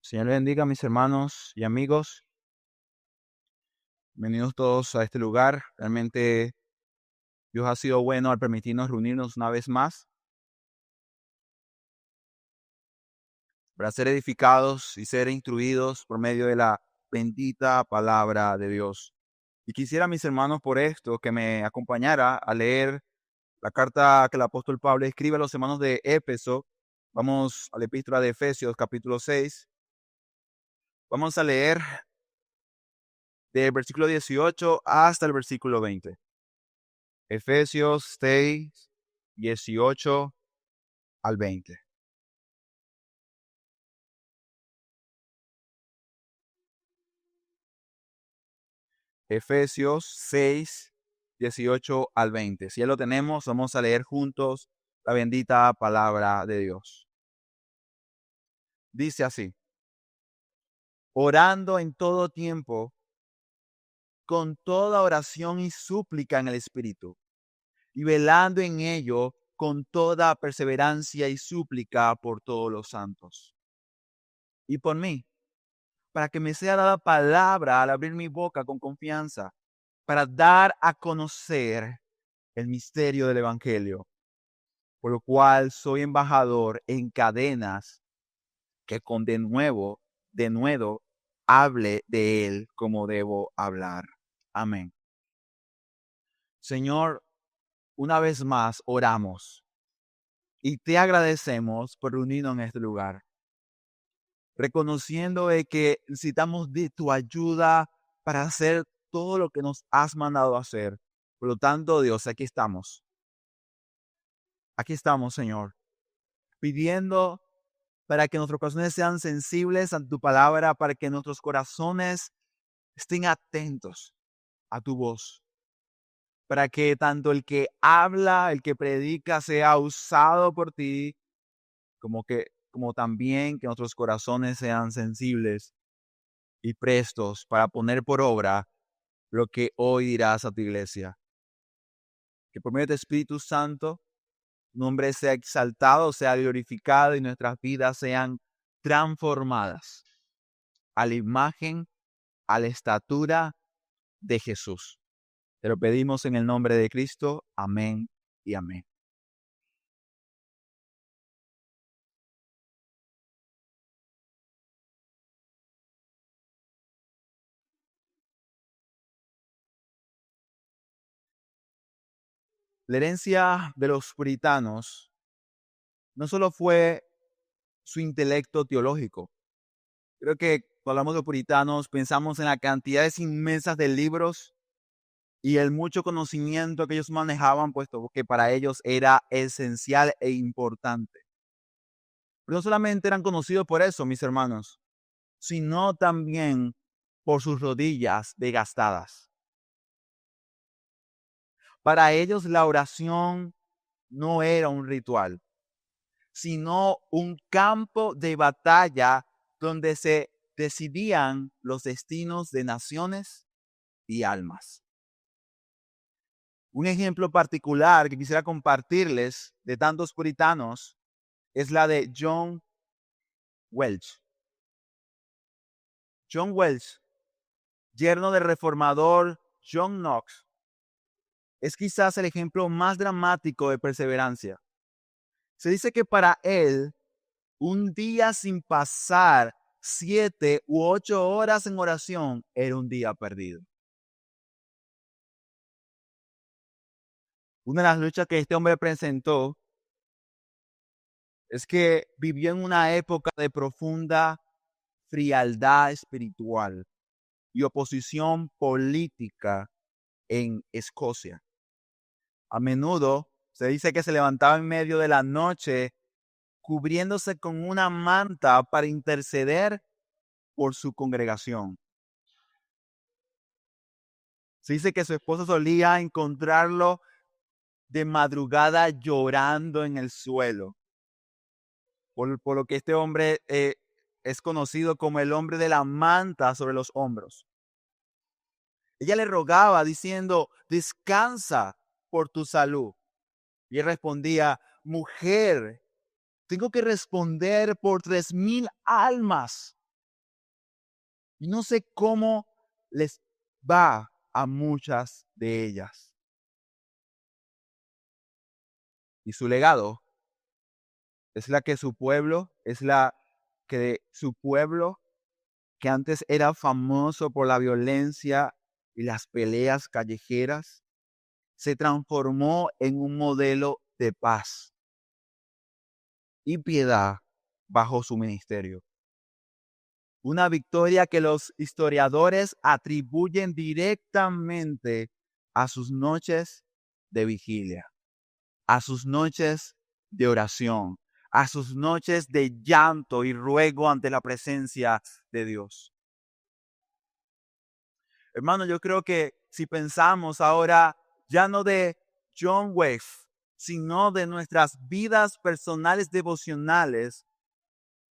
Señor le bendiga a mis hermanos y amigos. Bienvenidos todos a este lugar. Realmente Dios ha sido bueno al permitirnos reunirnos una vez más para ser edificados y ser instruidos por medio de la bendita palabra de Dios. Y quisiera, mis hermanos, por esto, que me acompañara a leer la carta que el apóstol Pablo escribe a los hermanos de Éfeso. Vamos a la epístola de Efesios, capítulo 6. Vamos a leer del versículo 18 hasta el versículo 20. Efesios 6, 18 al 20. Efesios 6, 18 al 20. Si ya lo tenemos, vamos a leer juntos la bendita palabra de Dios. Dice así: orando en todo tiempo, con toda oración y súplica en el Espíritu, y velando en ello con toda perseverancia y súplica por todos los santos. Y por mí, para que me sea dada palabra al abrir mi boca con confianza, para dar a conocer el misterio del Evangelio, por lo cual soy embajador en cadenas, que con de nuevo, hable de él como debo hablar. Amén. Señor, una vez más oramos y te agradecemos por reunirnos en este lugar, reconociendo de que necesitamos de tu ayuda para hacer todo lo que nos has mandado a hacer. Por lo tanto, Dios, aquí estamos. Aquí estamos, Señor, pidiendo para que nuestros corazones sean sensibles a tu palabra, para que nuestros corazones estén atentos a tu voz, para que tanto el que habla, el que predica, sea usado por ti, como también que nuestros corazones sean sensibles y prestos para poner por obra lo que hoy dirás a tu iglesia. Que por medio de tu Espíritu Santo, tu nombre sea exaltado, sea glorificado y nuestras vidas sean transformadas a la imagen, a la estatura de Jesús. Te lo pedimos en el nombre de Cristo. Amén y amén. La herencia de los puritanos no solo fue su intelecto teológico. Creo que cuando hablamos de puritanos pensamos en la cantidades inmensas de libros y el mucho conocimiento que ellos manejaban, puesto que para ellos era esencial e importante. Pero no solamente eran conocidos por eso, mis hermanos, sino también por sus rodillas desgastadas. Para ellos la oración no era un ritual, sino un campo de batalla donde se decidían los destinos de naciones y almas. Un ejemplo particular que quisiera compartirles de tantos puritanos es la de John Welch. John Welch, yerno del reformador John Knox, es quizás el ejemplo más dramático de perseverancia. Se dice que para él, un día sin pasar 7 u 8 horas en oración era un día perdido. Una de las luchas que este hombre presentó es que vivió en una época de profunda frialdad espiritual y oposición política en Escocia. A menudo se dice que se levantaba en medio de la noche cubriéndose con una manta para interceder por su congregación. Se dice que su esposa solía encontrarlo de madrugada llorando en el suelo, por lo que este hombre es conocido como el hombre de la manta sobre los hombros. Ella le rogaba diciendo: descansa por tu salud. Y él respondía: mujer, tengo que responder por 3,000 almas Y no sé cómo les va a muchas de ellas. Y su legado es la que su pueblo, que antes era famoso por la violencia y las peleas callejeras, se transformó en un modelo de paz y piedad bajo su ministerio. Una victoria que los historiadores atribuyen directamente a sus noches de vigilia, a sus noches de oración, a sus noches de llanto y ruego ante la presencia de Dios. Hermano, yo creo que si pensamos ahora ya no de John Wave, sino de nuestras vidas personales devocionales,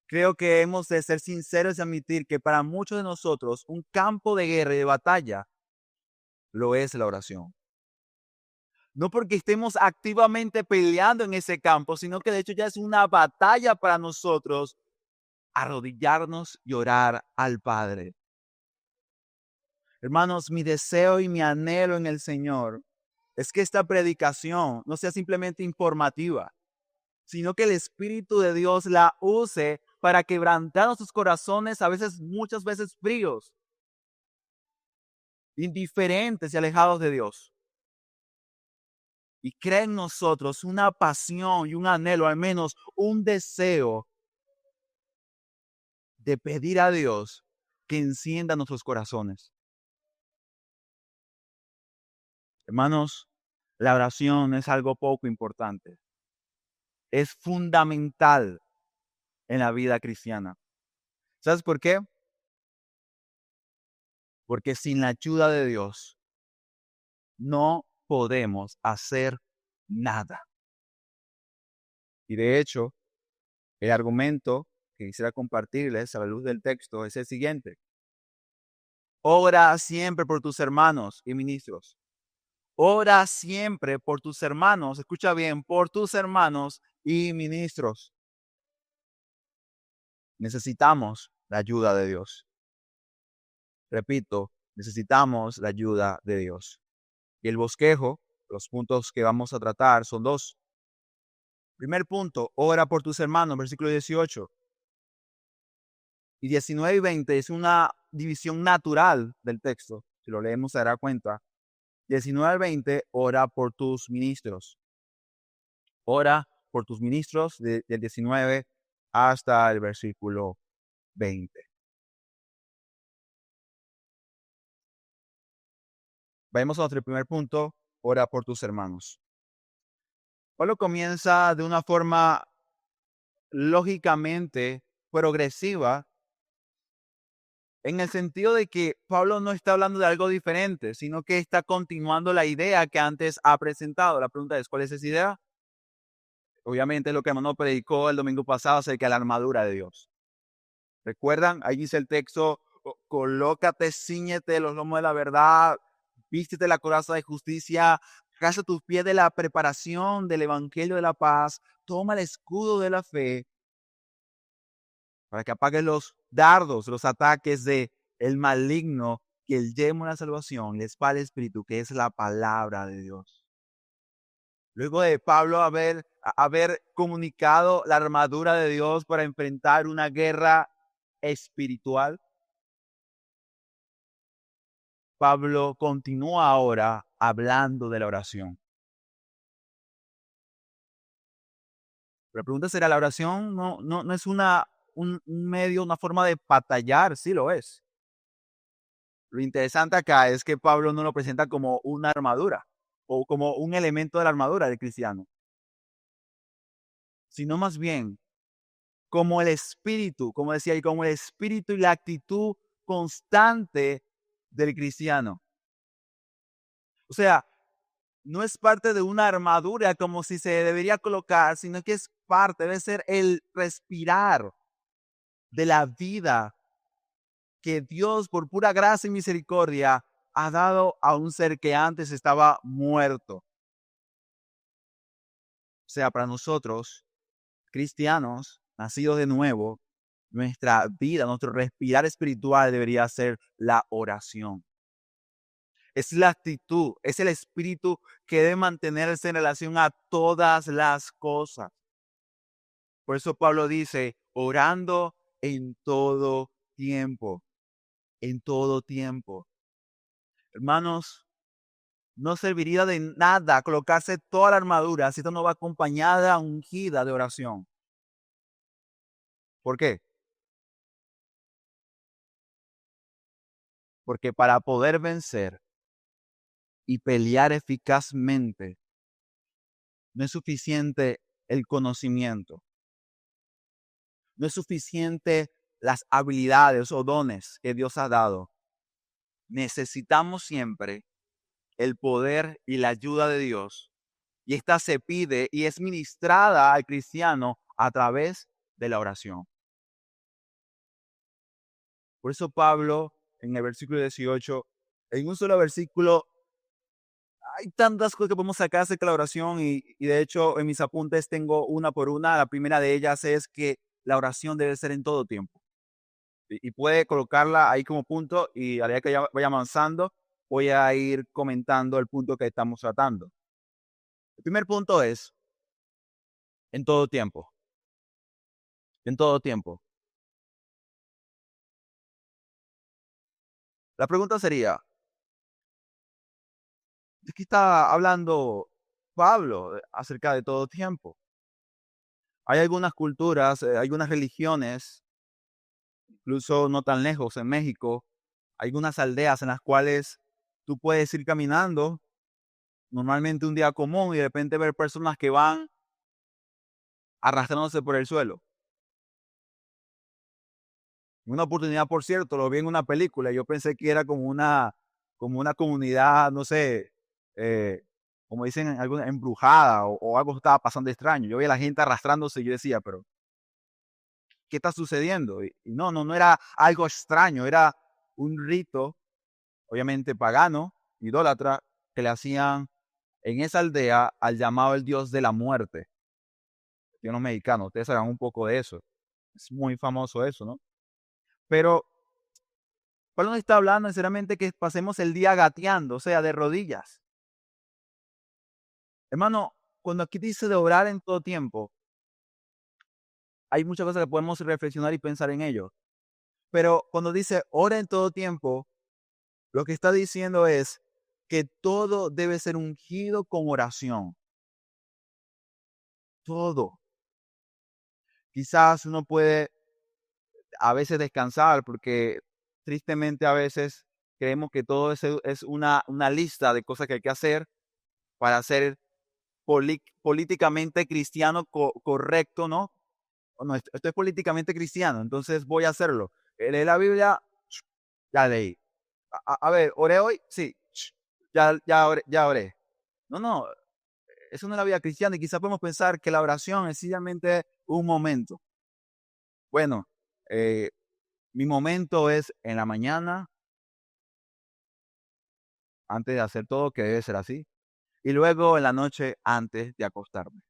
creo que hemos de ser sinceros y admitir que para muchos de nosotros un campo de guerra y de batalla lo es la oración. No porque estemos activamente peleando en ese campo, sino que de hecho ya es una batalla para nosotros arrodillarnos y orar al Padre. Hermanos, mi deseo y mi anhelo en el Señor es que esta predicación no sea simplemente informativa, sino que el Espíritu de Dios la use para quebrantar nuestros corazones, muchas veces fríos, indiferentes y alejados de Dios. Y crea en nosotros una pasión y un anhelo, al menos un deseo de pedir a Dios que encienda nuestros corazones. Hermanos, la oración es algo poco importante. Es fundamental en la vida cristiana. ¿Sabes por qué? Porque sin la ayuda de Dios no podemos hacer nada. Y de hecho, el argumento que quisiera compartirles a la luz del texto es el siguiente. Ora siempre por tus hermanos y ministros. Ora siempre por tus hermanos, escucha bien, por tus hermanos y ministros. Necesitamos la ayuda de Dios. Repito, necesitamos la ayuda de Dios. Y el bosquejo, los puntos que vamos a tratar son dos. Primer punto, ora por tus hermanos, versículo 18. Y 19 y 20 es una división natural del texto. Si lo leemos se dará cuenta. 19 al 20, ora por tus ministros. Ora por tus ministros del 19 hasta el versículo 20. Vamos a nuestro primer punto, ora por tus hermanos. Pablo comienza de una forma lógicamente progresiva en el sentido de que Pablo no está hablando de algo diferente, sino que está continuando la idea que antes ha presentado. La pregunta es, ¿cuál es esa idea? Obviamente lo que hermano predicó el domingo pasado acerca de la armadura de Dios. ¿Recuerdan? Ahí dice el texto, colócate, cíñete los lomos de la verdad, vístete la coraza de justicia, calza tus pies de la preparación del evangelio de la paz, toma el escudo de la fe para que apagues los dardos, los ataques de el maligno, que el yelmo de la salvación, la espada del Espíritu, que es la palabra de Dios. Luego de Pablo haber comunicado la armadura de Dios para enfrentar una guerra espiritual, Pablo continúa ahora hablando de la oración. La pregunta será, ¿la oración no es un medio, una forma de batallar? Sí lo es. Lo interesante acá es que Pablo no lo presenta como una armadura o como un elemento de la armadura del cristiano, sino más bien como el espíritu, como decía, y como el espíritu y la actitud constante del cristiano. O sea, no es parte de una armadura como si se debería colocar, sino que es parte, debe ser el respirar de la vida que Dios, por pura gracia y misericordia, ha dado a un ser que antes estaba muerto. O sea, para nosotros, cristianos, nacidos de nuevo, Nuestra vida, nuestro respirar espiritual debería ser la oración. Es la actitud, es el espíritu que debe mantenerse en relación a todas las cosas. Por eso Pablo dice, orando en todo tiempo, en todo tiempo. Hermanos, no serviría de nada colocarse toda la armadura si esto no va acompañada, ungida de oración. ¿Por qué? Porque para poder vencer y pelear eficazmente, no es suficiente el conocimiento, no es suficiente las habilidades o dones que Dios ha dado. Necesitamos siempre el poder y la ayuda de Dios. Y esta se pide y es ministrada al cristiano a través de la oración. Por eso Pablo, en el versículo 18, en un solo versículo, hay tantas cosas que podemos sacar acerca de la oración y de hecho en mis apuntes tengo una por una. La primera de ellas es que la oración debe ser en todo tiempo. Y puede colocarla ahí como punto y a medida que vaya avanzando, voy a ir comentando el punto que estamos tratando. El primer punto es en todo tiempo. En todo tiempo. La pregunta sería, ¿de qué está hablando Pablo acerca de todo tiempo? Hay algunas culturas, algunas religiones, incluso no tan lejos, en México, hay algunas aldeas en las cuales tú puedes ir caminando, normalmente un día común, y de repente ver personas que van arrastrándose por el suelo. Una oportunidad, por cierto, lo vi en una película. Yo pensé que era como una comunidad, no sé, eh, como dicen, alguna embrujada o algo estaba pasando extraño. Yo veía a la gente arrastrándose y yo decía, pero ¿qué está sucediendo? Y no era algo extraño, era un rito, obviamente pagano, idólatra, que le hacían en esa aldea al llamado el dios de la muerte. Los mexicanos, ustedes saben un poco de eso. Es muy famoso eso, ¿no? Pero Pablo no está hablando necesariamente que pasemos el día gateando, o sea, de rodillas. Hermano, cuando aquí dice de orar en todo tiempo, hay muchas cosas que podemos reflexionar y pensar en ello. Pero cuando dice ora en todo tiempo, lo que está diciendo es que todo debe ser ungido con oración. Todo. Quizás uno puede a veces descansar porque tristemente a veces creemos que todo es una lista de cosas que hay que hacer para ser políticamente cristiano correcto, ¿no? O no, esto es políticamente cristiano, entonces voy a hacerlo. Leí la Biblia, ya leí. A ver, ¿oré hoy? Sí, ya oré. No, eso no es la vida cristiana y quizás podemos pensar que la oración es sencillamente un momento. Bueno, eh, mi momento es en la mañana, antes de hacer todo, que debe ser así, y luego en la noche antes de acostarme.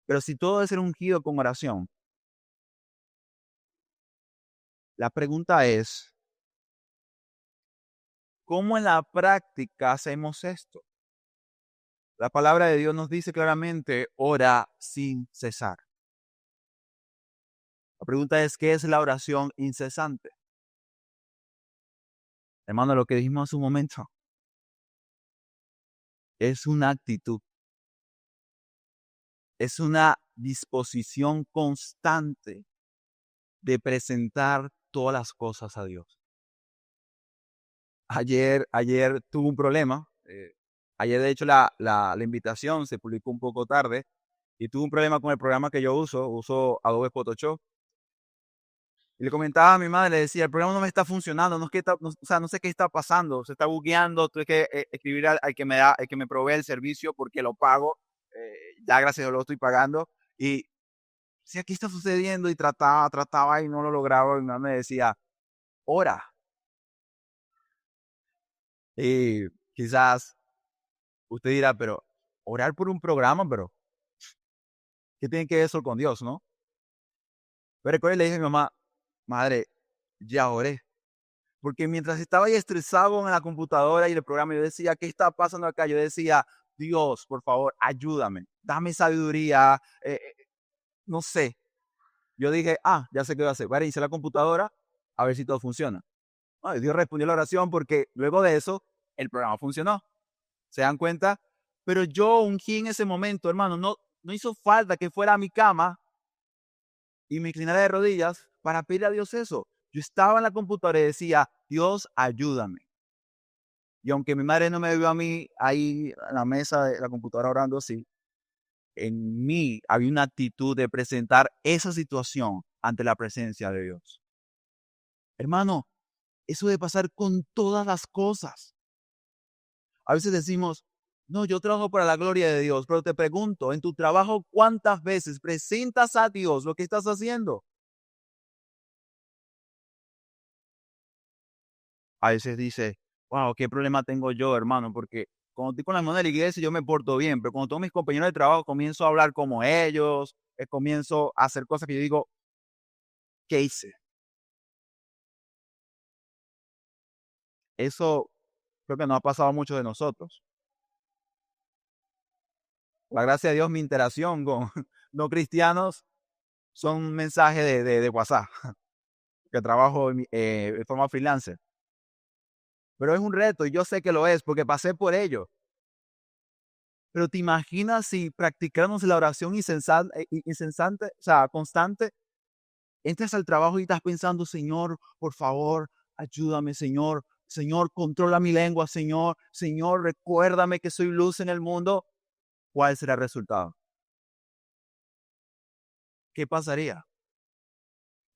Pero si todo debe ser ungido con oración, la pregunta es, ¿cómo en la práctica hacemos esto? La palabra de Dios nos dice claramente, ora sin cesar. La pregunta es, ¿qué es la oración incesante? Hermano, lo que dijimos hace un momento, es una actitud, es una disposición constante de presentar todas las cosas a Dios. Ayer tuve un problema. Ayer, de hecho, la invitación se publicó un poco tarde y tuve un problema con el programa que yo uso Adobe Photoshop. Y le comentaba a mi madre, le decía, el programa no me está funcionando, no, es que o sea, no sé qué está pasando, se está bugueando, tuve que escribir al que al que me provee el servicio porque lo pago, ya gracias a Dios lo estoy pagando. Y si aquí está sucediendo y trataba y no lo lograba, y mi mamá me decía, ora. Y quizás usted dirá, pero orar por un programa, pero ¿qué tiene que ver eso con Dios, no? Pero recuerdo y le dije a mi mamá, madre, ya oré. Porque mientras estaba ahí estresado en la computadora y el programa, yo decía, ¿qué está pasando acá? Yo decía, Dios, por favor, ayúdame, dame sabiduría, no sé. Yo dije, ya sé qué voy a hacer. Voy a reiniciar la computadora a ver si todo funciona. Y Dios respondió la oración porque luego de eso el programa funcionó. ¿Se dan cuenta? Pero yo ungí en ese momento, hermano, no hizo falta que fuera a mi cama y me inclinara de rodillas para pedir a Dios eso. Yo estaba en la computadora y decía, Dios, ayúdame. Y aunque mi madre no me vio a mí ahí en la mesa de la computadora orando así, en mí había una actitud de presentar esa situación ante la presencia de Dios. Hermano, eso debe pasar con todas las cosas. A veces decimos, no, yo trabajo para la gloria de Dios, pero te pregunto, en tu trabajo, ¿cuántas veces presentas a Dios lo que estás haciendo? A veces dice, wow, ¿qué problema tengo yo, hermano? Porque cuando estoy con la hermana de la iglesia yo me porto bien, pero cuando tengo mis compañeros de trabajo comienzo a hablar como ellos, comienzo a hacer cosas que yo digo, ¿qué hice? Eso creo que no ha pasado a muchos de nosotros. La gracia de Dios, mi interacción con no cristianos son mensajes de WhatsApp, que trabajo de forma freelancer. Pero es un reto y yo sé que lo es porque pasé por ello. Pero te imaginas si practicáramos la oración incesante, o sea, constante, entras al trabajo y estás pensando, Señor, por favor, ayúdame, Señor. Señor, controla mi lengua, Señor. Señor, recuérdame que soy luz en el mundo. ¿Cuál será el resultado? ¿Qué pasaría?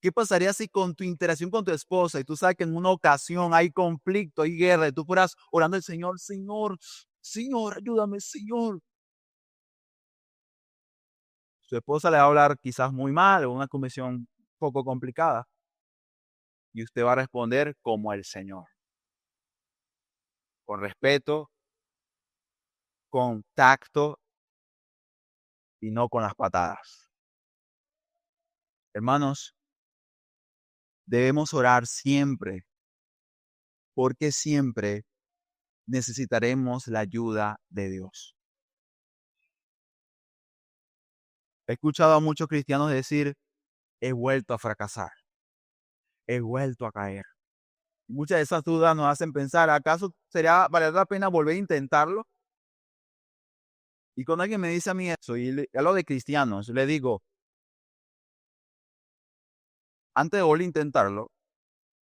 ¿Qué pasaría si con tu interacción con tu esposa y tú sabes que en una ocasión hay conflicto, hay guerra y tú fueras orando al Señor, Señor, Señor, ayúdame, Señor? Su esposa le va a hablar quizás muy mal o una conversación poco complicada y usted va a responder como el Señor, con respeto, con tacto y no con las patadas. Hermanos, debemos orar siempre porque siempre necesitaremos la ayuda de Dios. He escuchado a muchos cristianos decir, he vuelto a fracasar, he vuelto a caer. Y muchas de esas dudas nos hacen pensar, ¿acaso valdrá la pena volver a intentarlo? Y cuando alguien me dice a mí eso, y hablo de cristianos, le digo, antes de volver a intentarlo,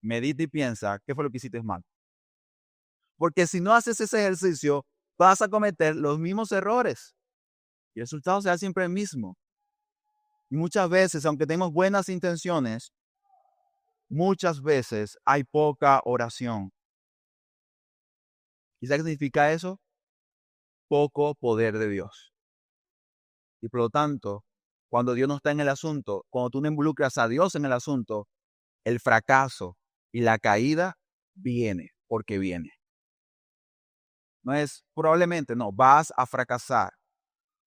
medita y piensa qué fue lo que hiciste mal. Porque si no haces ese ejercicio, vas a cometer los mismos errores. Y el resultado será siempre el mismo. Y muchas veces, aunque tenemos buenas intenciones, muchas veces hay poca oración. ¿Y sabes qué significa eso? Poco poder de Dios. Y por lo tanto, cuando Dios no está en el asunto, cuando tú no involucras a Dios en el asunto, el fracaso y la caída viene porque viene. No es probablemente, no, vas a fracasar,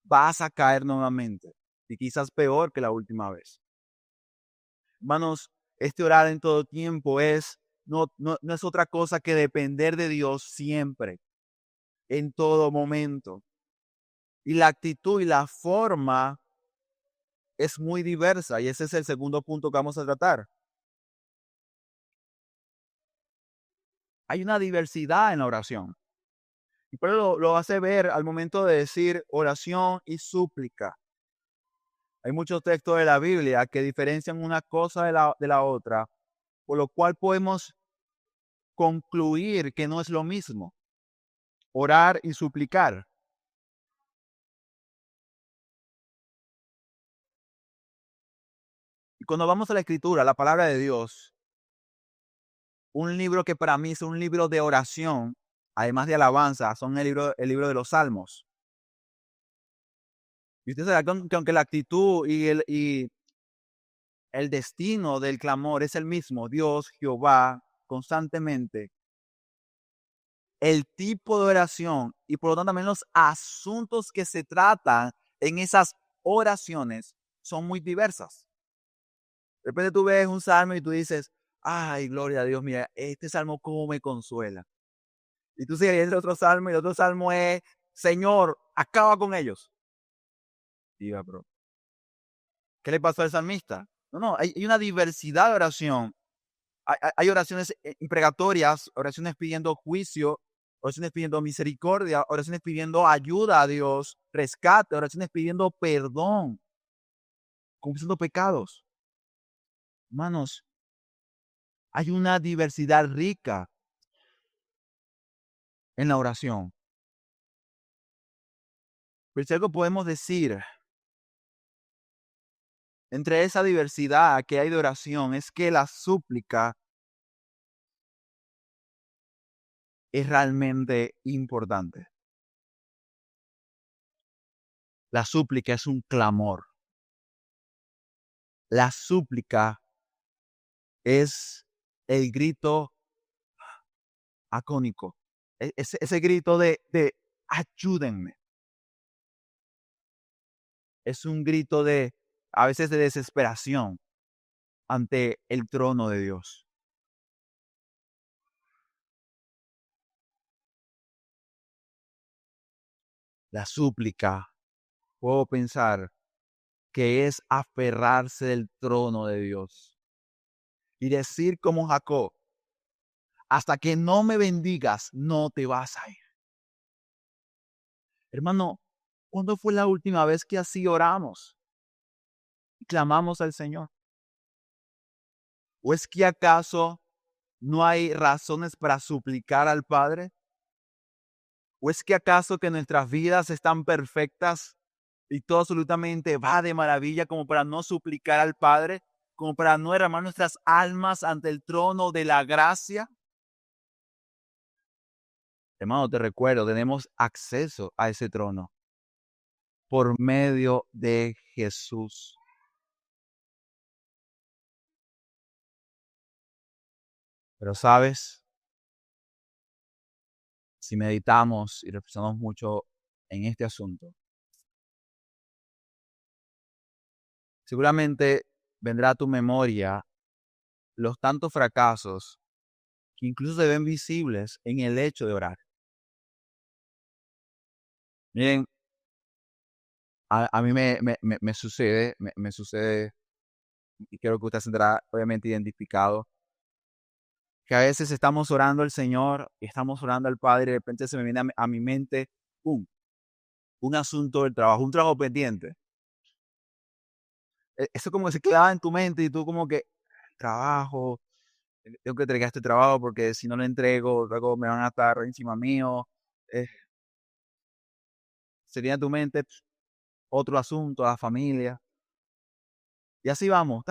vas a caer nuevamente y quizás peor que la última vez. Hermanos, este orar en todo tiempo no es otra cosa que depender de Dios siempre, en todo momento. Y la actitud y la forma es muy diversa y ese es el segundo punto que vamos a tratar. Hay una diversidad en la oración. Y por eso lo hace ver al momento de decir oración y súplica. Hay muchos textos de la Biblia que diferencian una cosa de la otra, por lo cual podemos concluir que no es lo mismo orar y suplicar. Y cuando vamos a la Escritura, la palabra de Dios, un libro que para mí es un libro de oración, además de alabanza, son el libro de los Salmos. Y usted sabe que aunque la actitud y el destino del clamor es el mismo, Dios, Jehová, constantemente, el tipo de oración y por lo tanto también los asuntos que se tratan en esas oraciones son muy diversas. De repente tú ves un salmo y tú dices, ay, gloria a Dios, mira, este salmo cómo me consuela. Y tú sigues el otro salmo y el otro salmo es, Señor, acaba con ellos. Diga, bro. ¿Qué le pasó al salmista? No, hay una diversidad de oración. Hay oraciones imprecatorias, oraciones pidiendo juicio, oraciones pidiendo misericordia, oraciones pidiendo ayuda a Dios, rescate, oraciones pidiendo perdón, confesando pecados. Hermanos, hay una diversidad rica en la oración. Pero si algo podemos decir entre esa diversidad que hay de oración es que la súplica es realmente importante. La súplica es un clamor. La súplica es el grito agónico. Ese grito de ayúdenme. Es un grito de, a veces de desesperación ante el trono de Dios. La súplica, puedo pensar que es aferrarse del trono de Dios y decir como Jacob, hasta que no me bendigas, no te vas a ir. Hermano, ¿cuándo fue la última vez que así oramos y clamamos al Señor? ¿O es que acaso no hay razones para suplicar al Padre? ¿O es que acaso que nuestras vidas están perfectas y todo absolutamente va de maravilla como para no suplicar al Padre, como para no derramar nuestras almas ante el trono de la gracia? Hermano, te recuerdo, tenemos acceso a ese trono por medio de Jesús. Pero sabes, si meditamos y reflexionamos mucho en este asunto, seguramente vendrá a tu memoria los tantos fracasos que incluso se ven visibles en el hecho de orar. Miren, a mí me sucede, me sucede, y creo que usted se tendrá obviamente identificado, que a veces estamos orando al Señor y estamos orando al Padre y de repente se me viene a mi mente ¡pum! Un asunto del trabajo, un trabajo pendiente. Eso como que se clava en tu mente y tú como que, trabajo, tengo que entregar este trabajo porque si no lo entrego, luego me van a estar encima mío. Eh, Sería en tu mente otro asunto, la familia. Y así vamos.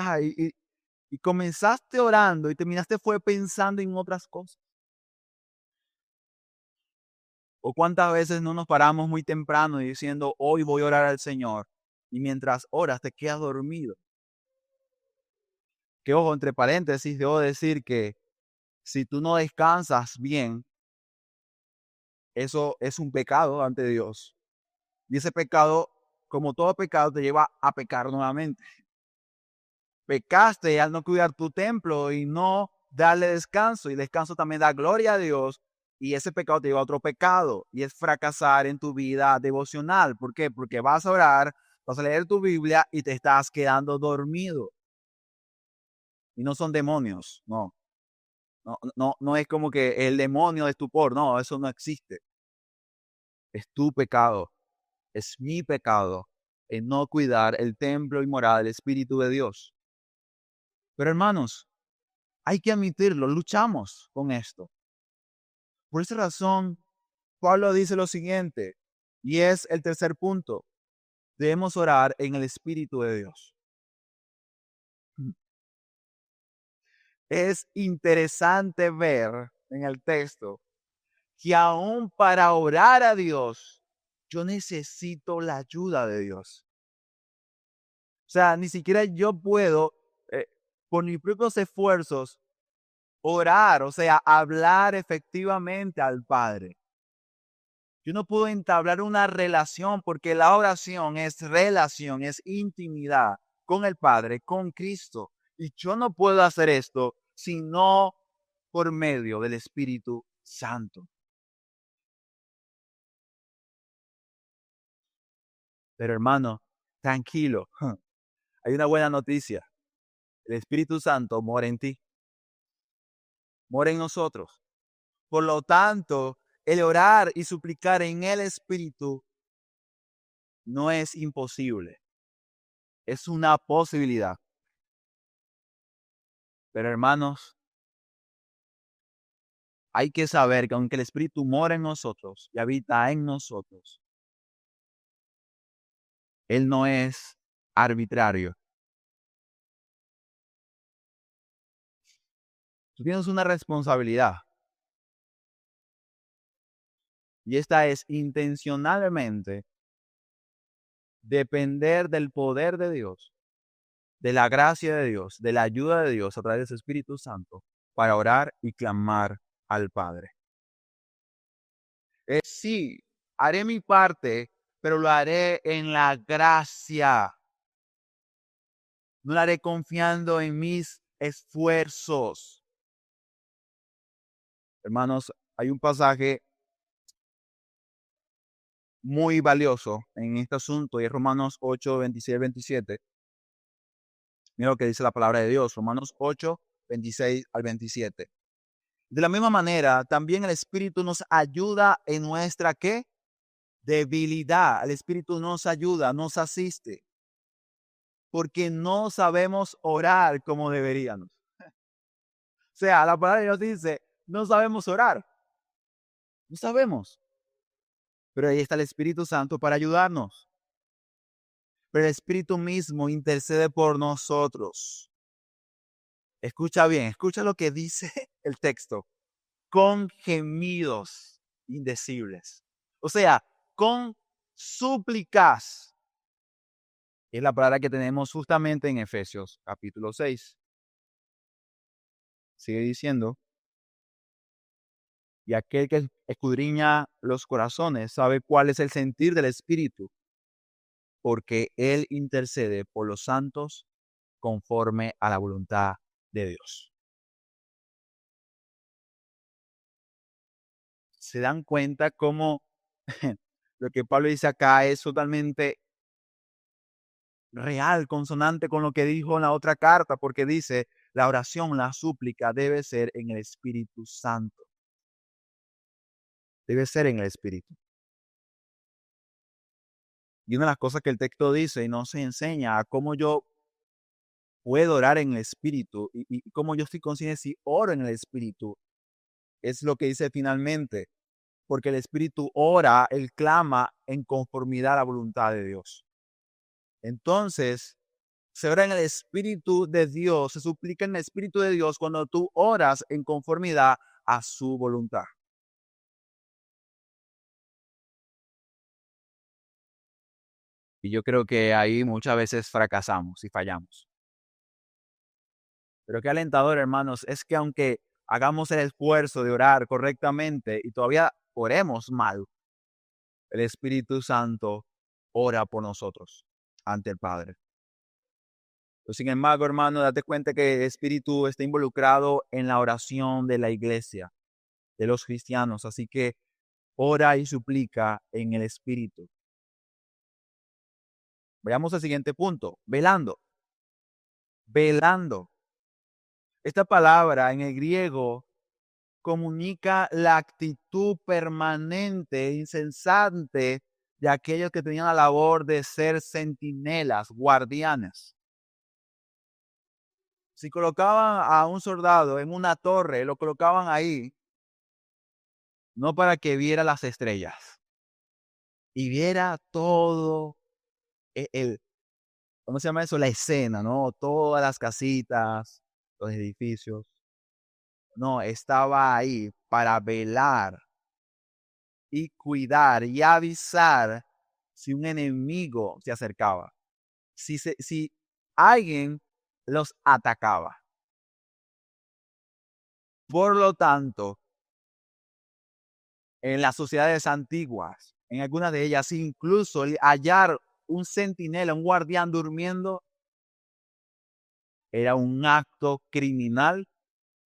Y comenzaste orando y terminaste fue pensando en otras cosas. O cuántas veces no nos paramos muy temprano y diciendo, hoy voy a orar al Señor. Y mientras oras te quedas dormido. Que ojo, entre paréntesis, debo decir que si tú no descansas bien, eso es un pecado ante Dios. Y ese pecado, como todo pecado, te lleva a pecar nuevamente. Pecaste al no cuidar tu templo y no darle descanso. Y descanso también da gloria a Dios. Y ese pecado te lleva a otro pecado. Y es fracasar en tu vida devocional. ¿Por qué? Porque vas a orar, vas a leer tu Biblia y te estás quedando dormido. Y no son demonios, no. No es como que el demonio de estupor. No, eso no existe. Es tu pecado. Es mi pecado en no cuidar el templo y morada del Espíritu de Dios. Pero hermanos, hay que admitirlo, luchamos con esto. Por esa razón, Pablo dice lo siguiente, y es el tercer punto. Debemos orar en el Espíritu de Dios. Es interesante ver en el texto que aún para orar a Dios, yo necesito la ayuda de Dios. O sea, ni siquiera yo puedo, por mis propios esfuerzos, orar, o sea, hablar efectivamente al Padre. Yo no puedo entablar una relación porque la oración es relación, es intimidad con el Padre, con Cristo. Y yo no puedo hacer esto sino por medio del Espíritu Santo. Pero hermano, tranquilo. Hay una buena noticia. El Espíritu Santo mora en ti, mora en nosotros. Por lo tanto, el orar y suplicar en el Espíritu no es imposible. Es una posibilidad. Pero hermanos, hay que saber que aunque el Espíritu mora en nosotros y habita en nosotros, Él no es arbitrario. Tú tienes una responsabilidad. Y esta es intencionalmente depender del poder de Dios, de la gracia de Dios, de la ayuda de Dios a través de su Espíritu Santo para orar y clamar al Padre. Sí, haré mi parte, pero lo haré en la gracia. No lo haré confiando en mis esfuerzos. Hermanos, hay un pasaje muy valioso en este asunto y es Romanos 8, 26, 27. Mira lo que dice la palabra de Dios, Romanos 8, 26 al 27. De la misma manera, también el Espíritu nos ayuda en nuestra, ¿qué? Debilidad. El Espíritu nos ayuda, nos asiste, porque no sabemos orar como deberíamos. O sea, la palabra de Dios dice, no sabemos orar. No sabemos. Pero ahí está el Espíritu Santo para ayudarnos. Pero el Espíritu mismo intercede por nosotros. Escucha bien, escucha lo que dice el texto. Con gemidos indecibles. O sea, con súplicas. Es la palabra que tenemos justamente en Efesios capítulo 6. Sigue diciendo, y aquel que escudriña los corazones sabe cuál es el sentir del Espíritu, porque Él intercede por los santos conforme a la voluntad de Dios. ¿Se dan cuenta cómo lo que Pablo dice acá es totalmente real, consonante con lo que dijo en la otra carta? Porque dice, la oración, la súplica debe ser en el Espíritu Santo. Debe ser en el Espíritu. Y una de las cosas que el texto dice y no se enseña a cómo yo puedo orar en el Espíritu y cómo yo estoy consciente si oro en el Espíritu, es lo que dice finalmente, porque el Espíritu ora, Él clama en conformidad a la voluntad de Dios. Entonces, se ora en el Espíritu de Dios, se suplica en el Espíritu de Dios cuando tú oras en conformidad a su voluntad. Y yo creo que ahí muchas veces fracasamos y fallamos. Pero qué alentador, hermanos, es que aunque hagamos el esfuerzo de orar correctamente y todavía oremos mal, el Espíritu Santo ora por nosotros ante el Padre. Pero sin embargo, hermano, date cuenta que el Espíritu está involucrado en la oración de la iglesia, de los cristianos. Así que ora y suplica en el Espíritu. Veamos el siguiente punto, velando. Velando. Esta palabra en el griego comunica la actitud permanente, incesante de aquellos que tenían la labor de ser centinelas, guardianes. Si colocaban a un soldado en una torre, lo colocaban ahí, no para que viera las estrellas y viera todo ¿cómo se llama eso? La escena, ¿no? Todas las casitas, los edificios. No, estaba ahí para velar y cuidar y avisar si un enemigo se acercaba, si alguien los atacaba. Por lo tanto, en las sociedades antiguas, en algunas de ellas, incluso hallar un centinela, un guardián durmiendo, era un acto criminal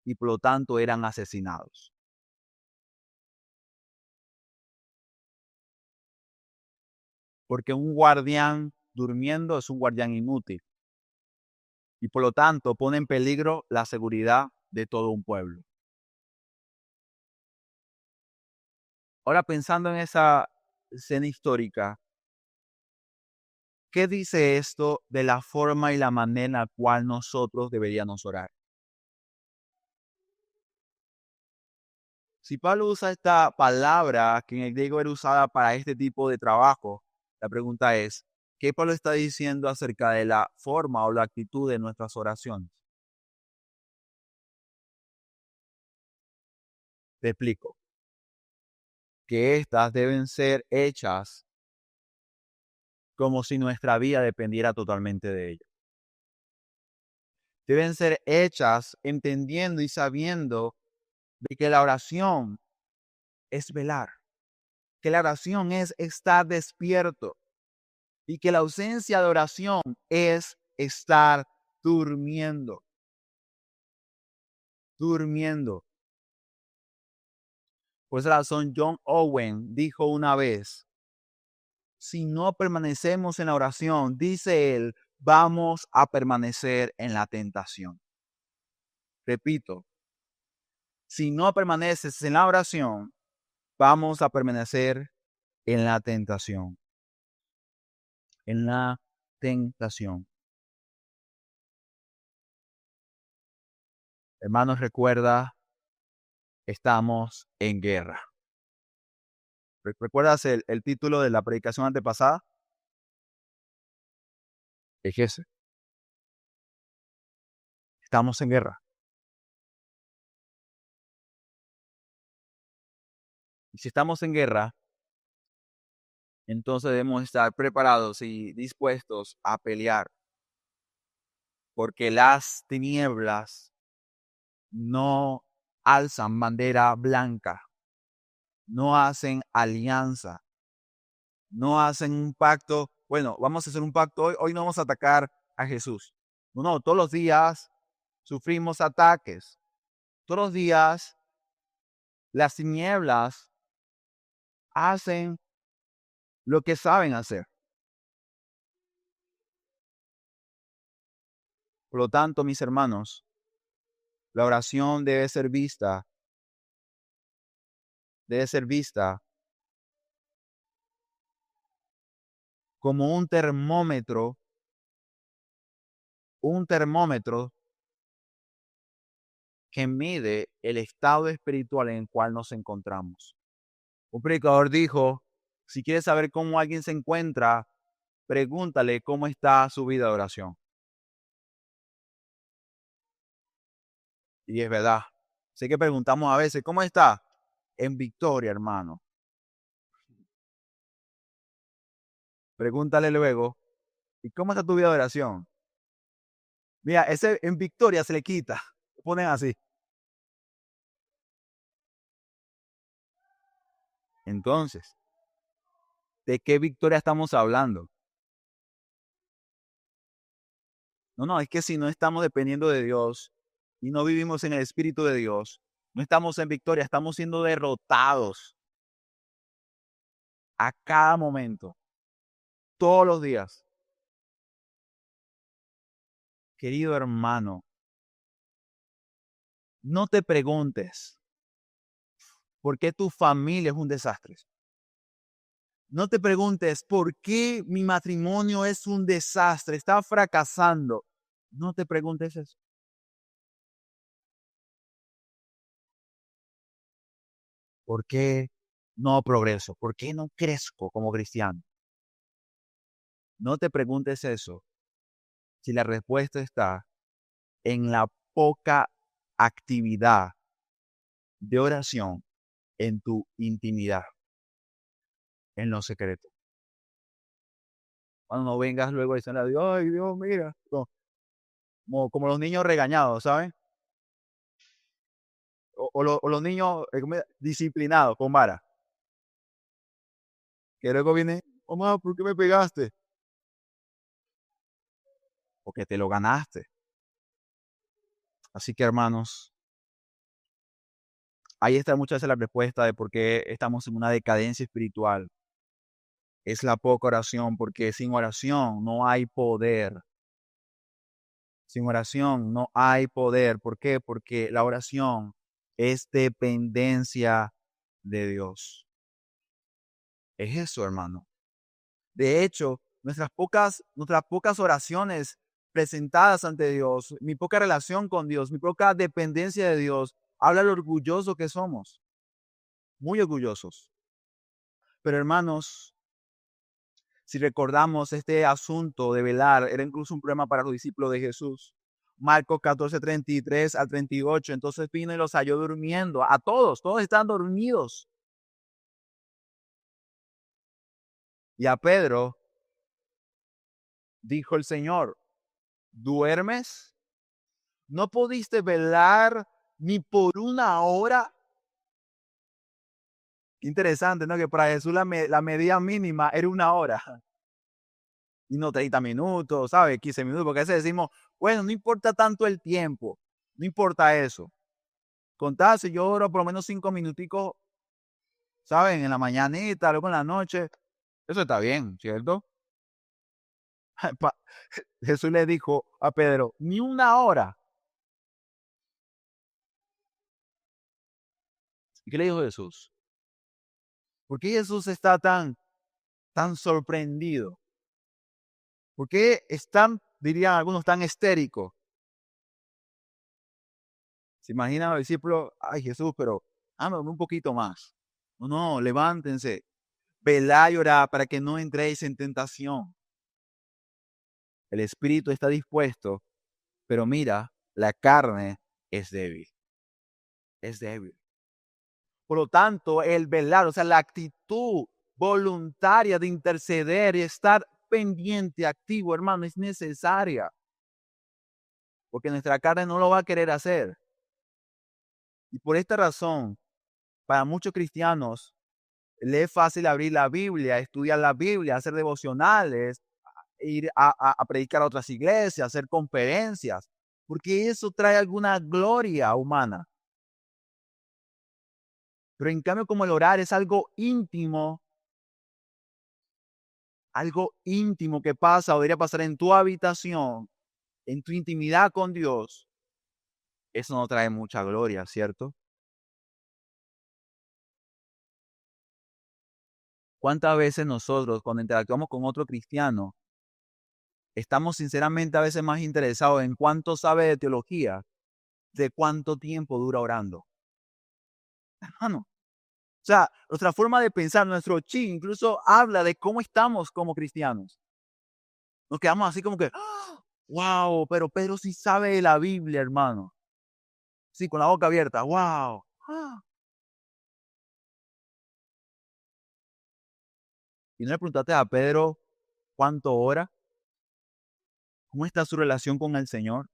y por lo tanto eran asesinados. Porque un guardián durmiendo es un guardián inútil y por lo tanto pone en peligro la seguridad de todo un pueblo. Ahora pensando en esa escena histórica, ¿qué dice esto de la forma y la manera en la cual nosotros deberíamos orar? Si Pablo usa esta palabra que en el griego era usada para este tipo de trabajo, la pregunta es, ¿qué Pablo está diciendo acerca de la forma o la actitud de nuestras oraciones? Te explico. Que éstas deben ser hechas como si nuestra vida dependiera totalmente de ello. Deben ser hechas entendiendo y sabiendo de que la oración es velar, que la oración es estar despierto y que la ausencia de oración es estar durmiendo. Durmiendo. Por esa razón, John Owen dijo una vez, si no permanecemos en la oración, dice él, vamos a permanecer en la tentación. Repito, si no permaneces en la oración, vamos a permanecer en la tentación. En la tentación. Hermanos, recuerda, estamos en guerra. ¿Recuerdas el título de la predicación antepasada? Es ese. Estamos en guerra. Y si estamos en guerra, entonces debemos estar preparados y dispuestos a pelear. Porque las tinieblas no alzan bandera blanca, no hacen alianza, no hacen un pacto. Bueno, vamos a hacer un pacto hoy no vamos a atacar a Jesús. No, todos los días sufrimos ataques. Todos los días las tinieblas hacen lo que saben hacer. Por lo tanto, mis hermanos, la oración debe ser vista como un termómetro que mide el estado espiritual en el cual nos encontramos. Un predicador dijo, si quieres saber cómo alguien se encuentra, pregúntale cómo está su vida de oración. Y es verdad. Sé que preguntamos a veces, ¿cómo está? En victoria, hermano. Pregúntale luego, ¿y cómo está tu vida de oración? Mira, ese en victoria se le quita. Lo ponen así. Entonces, ¿de qué victoria estamos hablando? No, es que si no estamos dependiendo de Dios y no vivimos en el Espíritu de Dios, no estamos en victoria, estamos siendo derrotados a cada momento, todos los días. Querido hermano, no te preguntes por qué tu familia es un desastre. No te preguntes por qué mi matrimonio es un desastre, está fracasando. No te preguntes eso. ¿Por qué no progreso? ¿Por qué no crezco como cristiano? No te preguntes eso si la respuesta está en la poca actividad de oración en tu intimidad, en lo secreto. Cuando no vengas luego a decirle a Dios, ay Dios, mira, como los niños regañados, ¿saben? O los niños disciplinados con vara, que luego viene, mamá, ¿por qué me pegaste? Porque te lo ganaste. Así que hermanos, ahí está muchas veces la respuesta de por qué estamos en una decadencia espiritual. Es la poca oración, porque sin oración no hay poder. Sin oración no hay poder. ¿Por qué? Porque la oración es dependencia de Dios. Es eso, hermano. De hecho, nuestras pocas oraciones presentadas ante Dios, mi poca relación con Dios, mi poca dependencia de Dios, habla lo orgulloso que somos. Muy orgullosos. Pero hermanos, si recordamos este asunto de velar, era incluso un problema para los discípulos de Jesús. Marcos 14:33 al 38. Entonces vino y los halló durmiendo. A todos están dormidos. Y a Pedro dijo el Señor, ¿duermes? ¿No pudiste velar ni por una hora? Qué interesante, ¿no? Que para Jesús la medida mínima era una hora. Y no 30 minutos, ¿sabes? 15 minutos, porque a veces decimos, bueno, no importa tanto el tiempo, no importa eso. Contá, si yo oro por lo menos 5 minuticos, ¿saben? En la mañanita, luego en la noche, eso está bien, ¿cierto? Jesús le dijo a Pedro, ni una hora. ¿Y qué le dijo Jesús? ¿Por qué Jesús está tan sorprendido? ¿Por qué están, dirían algunos, tan histéricos? Se imaginan a los discípulos, ay Jesús, pero háblame un poquito más. No, levántense, velad y orad para que no entréis en tentación. El espíritu está dispuesto, pero mira, la carne es débil. Es débil. Por lo tanto, el velar, o sea, la actitud voluntaria de interceder y estar pendiente, activo, hermano, es necesaria. Porque nuestra carne no lo va a querer hacer. Y por esta razón, para muchos cristianos, le es fácil abrir la Biblia, estudiar la Biblia, hacer devocionales, ir a predicar a otras iglesias, hacer conferencias, porque eso trae alguna gloria humana. Pero en cambio, como el orar es algo íntimo que pasa o debería pasar en tu habitación, en tu intimidad con Dios, eso no trae mucha gloria, ¿cierto? ¿Cuántas veces nosotros, cuando interactuamos con otro cristiano, estamos sinceramente a veces más interesados en cuánto sabe de teología, de cuánto tiempo dura orando? Hermano, o sea, nuestra forma de pensar, nuestro chi, incluso habla de cómo estamos como cristianos. Nos quedamos así como que, wow, pero Pedro sí sabe de la Biblia, hermano. Sí, con la boca abierta, wow. Y no le preguntaste a Pedro cuánto ora, cómo está su relación con el Señor.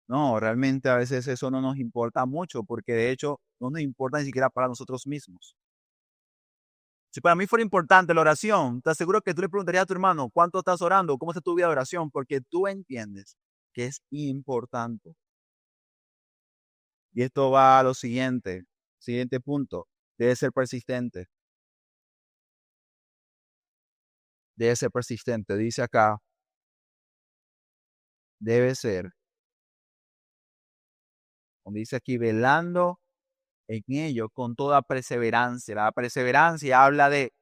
No, realmente a veces eso no nos importa mucho, porque de hecho no nos importa ni siquiera para nosotros mismos. Si para mí fuera importante la oración, te aseguro que tú le preguntarías a tu hermano, ¿cuánto estás orando? ¿Cómo está tu vida de oración? Porque tú entiendes que es importante. Y esto va a lo siguiente punto. Debe ser persistente. Debe ser persistente. Dice acá, debe ser, como dice aquí, velando en ello con toda perseverancia. La perseverancia habla de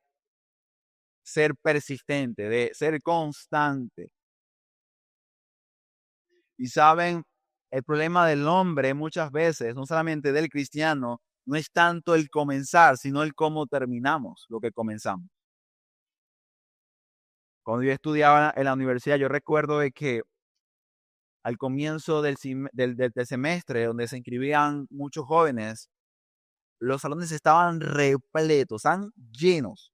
ser persistente, de ser constante. Y saben, el problema del hombre muchas veces, no solamente del cristiano, no es tanto el comenzar, sino el cómo terminamos lo que comenzamos. Cuando yo estudiaba en la universidad, yo recuerdo de que al comienzo del semestre, donde se inscribían muchos jóvenes, los salones estaban repletos, estaban llenos.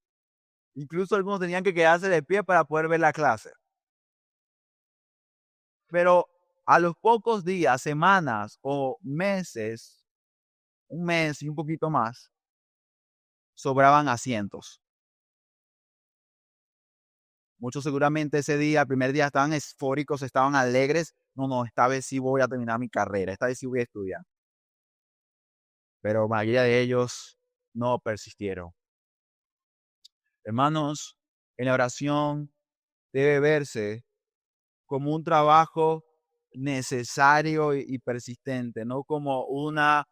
Incluso algunos tenían que quedarse de pie para poder ver la clase. Pero a los pocos días, semanas o meses, un mes y un poquito más, sobraban asientos. Muchos seguramente ese día, el primer día, estaban esfóricos, estaban alegres, no, esta vez sí voy a terminar mi carrera, esta vez sí voy a estudiar. Pero la mayoría de ellos no persistieron. Hermanos, en la oración debe verse como un trabajo necesario y persistente, no como una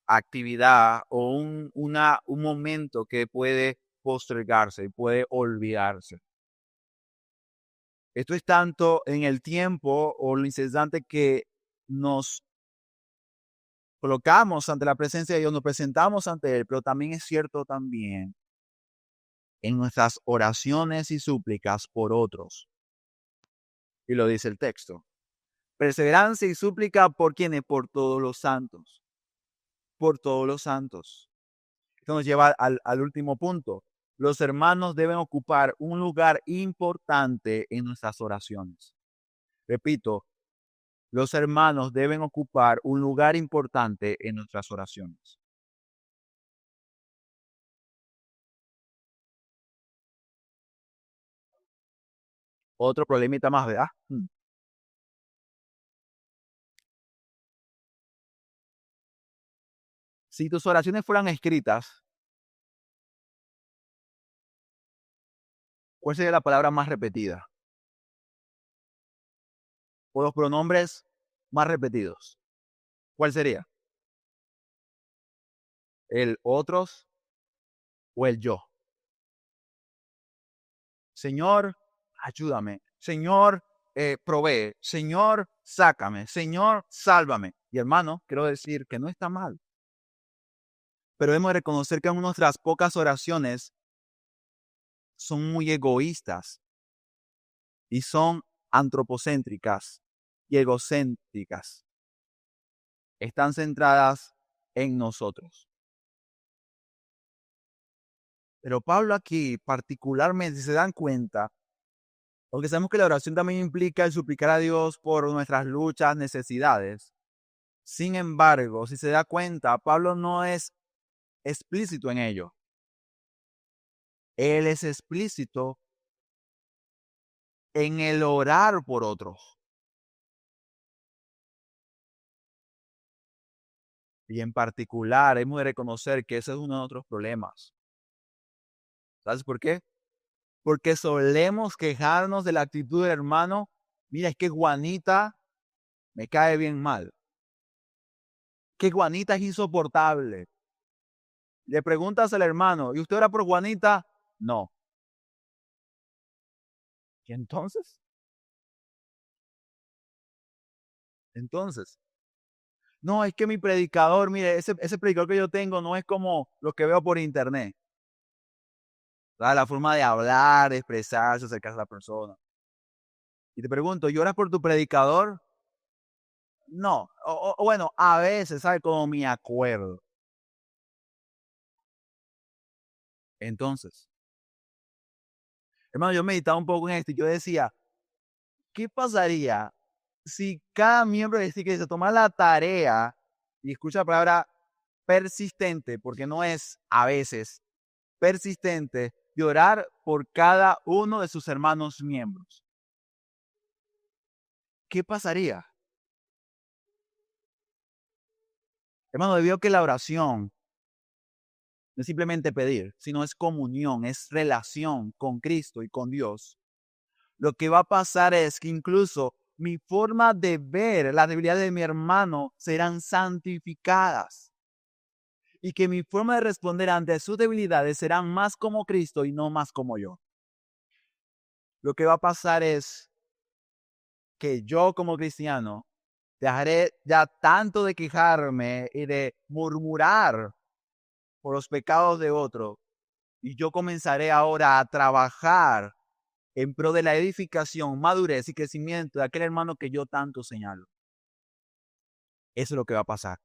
actividad o un momento que puede postergarse y puede olvidarse. Esto es tanto en el tiempo o lo incesante que nos colocamos ante la presencia de Dios, nos presentamos ante Él, pero también es cierto también en nuestras oraciones y súplicas por otros. Y lo dice el texto. Perseverancia y súplica por quienes, por todos los santos. Por todos los santos. Esto nos lleva al último punto. Los hermanos deben ocupar un lugar importante en nuestras oraciones. Repito, los hermanos deben ocupar un lugar importante en nuestras oraciones. Otro problemita más, ¿verdad? Si tus oraciones fueran escritas, ¿cuál sería la palabra más repetida? O los pronombres más repetidos. ¿Cuál sería? ¿El otros o el yo? Señor, ayúdame. Señor, provee. Señor, sácame. Señor, sálvame. Y hermano, quiero decir que no está mal. Pero debemos reconocer que en nuestras pocas oraciones son muy egoístas y son antropocéntricas y egocéntricas. Están centradas en nosotros. Pero Pablo aquí particularmente, si se dan cuenta, porque sabemos que la oración también implica el suplicar a Dios por nuestras luchas, necesidades. Sin embargo, si se da cuenta, Pablo no es explícito en ello. Él es explícito en el orar por otros. Y en particular, hemos de reconocer que ese es uno de nuestros problemas. ¿Sabes por qué? Porque solemos quejarnos de la actitud del hermano. Mira, es que Juanita me cae bien mal. Que Juanita es insoportable. Le preguntas al hermano, ¿y usted ora por Juanita? No. ¿Y entonces? Entonces, no, es que mi predicador, mire, ese predicador que yo tengo no es como lo que veo por internet. ¿Sabes? La forma de hablar, de expresarse, acercarse a la persona. Y te pregunto, ¿lloras por tu predicador? No. O bueno, a veces, ¿sabes? Como me acuerdo. Entonces, hermano, yo meditaba un poco en esto y yo decía, ¿qué pasaría si cada miembro de este que se toma la tarea y escucha la palabra persistente, porque no es a veces persistente, de orar por cada uno de sus hermanos miembros? ¿Qué pasaría? Hermano, debido a que la oración no es simplemente pedir, sino es comunión, es relación con Cristo y con Dios. Lo que va a pasar es que incluso mi forma de ver las debilidades de mi hermano serán santificadas. Y que mi forma de responder ante sus debilidades serán más como Cristo y no más como yo. Lo que va a pasar es que yo como cristiano dejaré ya tanto de quejarme y de murmurar por los pecados de otro, y yo comenzaré ahora a trabajar en pro de la edificación, madurez y crecimiento de aquel hermano que yo tanto señalo. Eso es lo que va a pasar.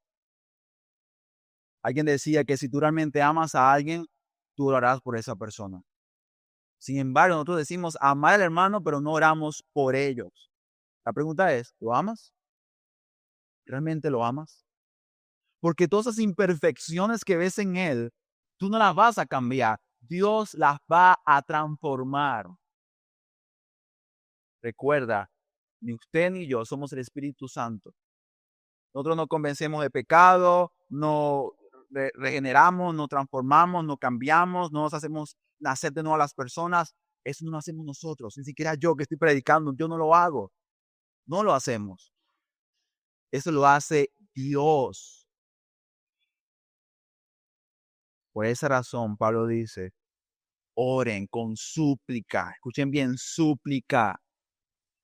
Alguien decía que si tú realmente amas a alguien, tú orarás por esa persona. Sin embargo, nosotros decimos amar al hermano, pero no oramos por ellos. La pregunta es, ¿lo amas? ¿Realmente lo amas? Porque todas esas imperfecciones que ves en él, tú no las vas a cambiar. Dios las va a transformar. Recuerda Ni usted ni yo, somos el Espíritu Santo. Nosotros nos convencemos de pecado, no regeneramos, nos transformamos, nos cambiamos, no nos hacemos nacer de nuevo a las personas. Eso no lo hacemos nosotros, ni siquiera yo que estoy predicando, yo no lo hago, no lo hacemos. Eso lo hace Dios. Por esa razón, Pablo dice, oren con súplica, escuchen bien, súplica,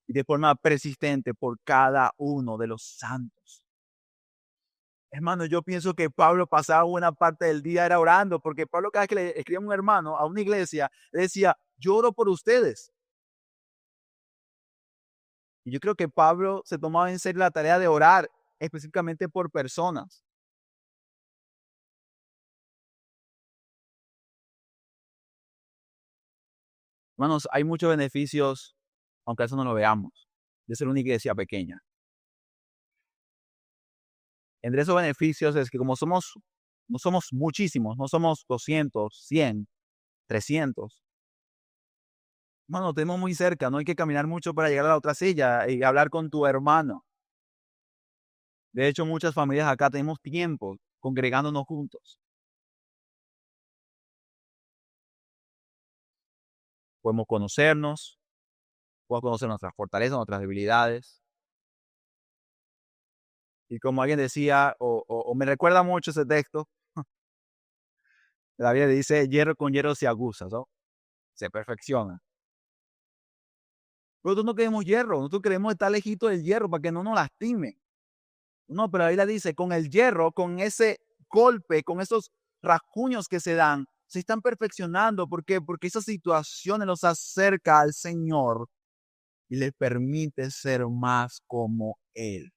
y de forma persistente por cada uno de los santos. Hermano, yo pienso que Pablo pasaba buena parte del día era orando, porque Pablo cada vez que le escribía a un hermano, a una iglesia, le decía, yo oro por ustedes. Y yo creo que Pablo se tomaba en serio la tarea de orar específicamente por personas. Hermanos, hay muchos beneficios, aunque eso no lo veamos, de ser una iglesia pequeña. Entre esos beneficios es que como no somos muchísimos, no somos 200, 100, 300. Hermano, tenemos muy cerca, no hay que caminar mucho para llegar a la otra silla y hablar con tu hermano. De hecho, muchas familias acá tenemos tiempo congregándonos juntos. Podemos conocernos, podemos conocer nuestras fortalezas, nuestras debilidades. Y como alguien decía, o me recuerda mucho ese texto, la Biblia dice, hierro con hierro se aguza, ¿no? Se perfecciona. Pero nosotros no queremos hierro, nosotros queremos estar lejito del hierro para que no nos lastime. No, pero la Biblia dice, con el hierro, con ese golpe, con esos rasguños que se dan, se están perfeccionando. ¿Por qué? Porque esa situación los acerca al Señor y les permite ser más como Él.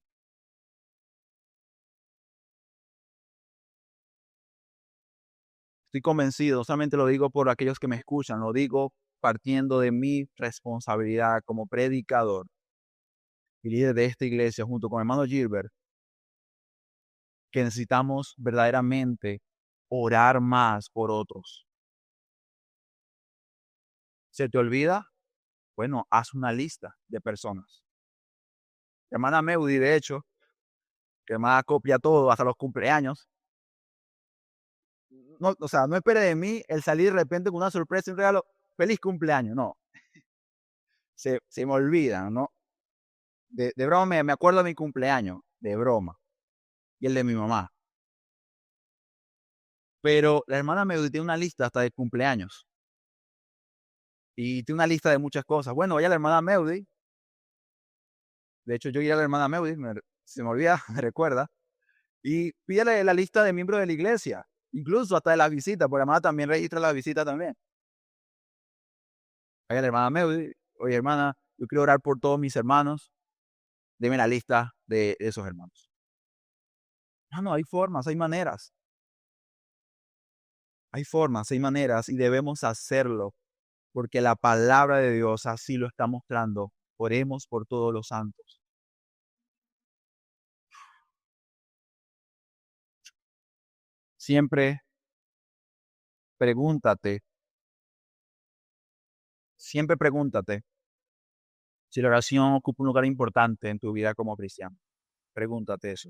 Estoy convencido, no solamente lo digo por aquellos que me escuchan, lo digo partiendo de mi responsabilidad como predicador y líder de esta iglesia junto con el hermano Gilbert, que necesitamos verdaderamente orar más por otros. ¿Se te olvida? Bueno, haz una lista de personas. Mi hermana Meudi, de hecho, que hermana copia todo, hasta los cumpleaños. No, o sea, no espere de mí el salir de repente con una sorpresa y un regalo. Feliz cumpleaños, no. Se me olvidan, ¿no? De broma me acuerdo de mi cumpleaños, de broma. Y el de mi mamá. Pero la hermana Meudi tiene una lista hasta de cumpleaños. Y tiene una lista de muchas cosas. Bueno, vaya la hermana Meudi. De hecho, yo iré a la hermana Meudi, se me olvida, me recuerda. Y pídele la lista de miembros de la iglesia. Incluso hasta de las visitas, porque la hermana también registra las visitas también. Vaya la hermana Meudi. Oye, hermana, yo quiero orar por todos mis hermanos. Deme la lista de esos hermanos. No, hay formas, hay maneras. Hay formas, hay maneras y debemos hacerlo porque la palabra de Dios así lo está mostrando. Oremos por todos los santos. Siempre pregúntate, siempre pregúntate si la oración ocupa un lugar importante en tu vida como cristiano. Pregúntate eso.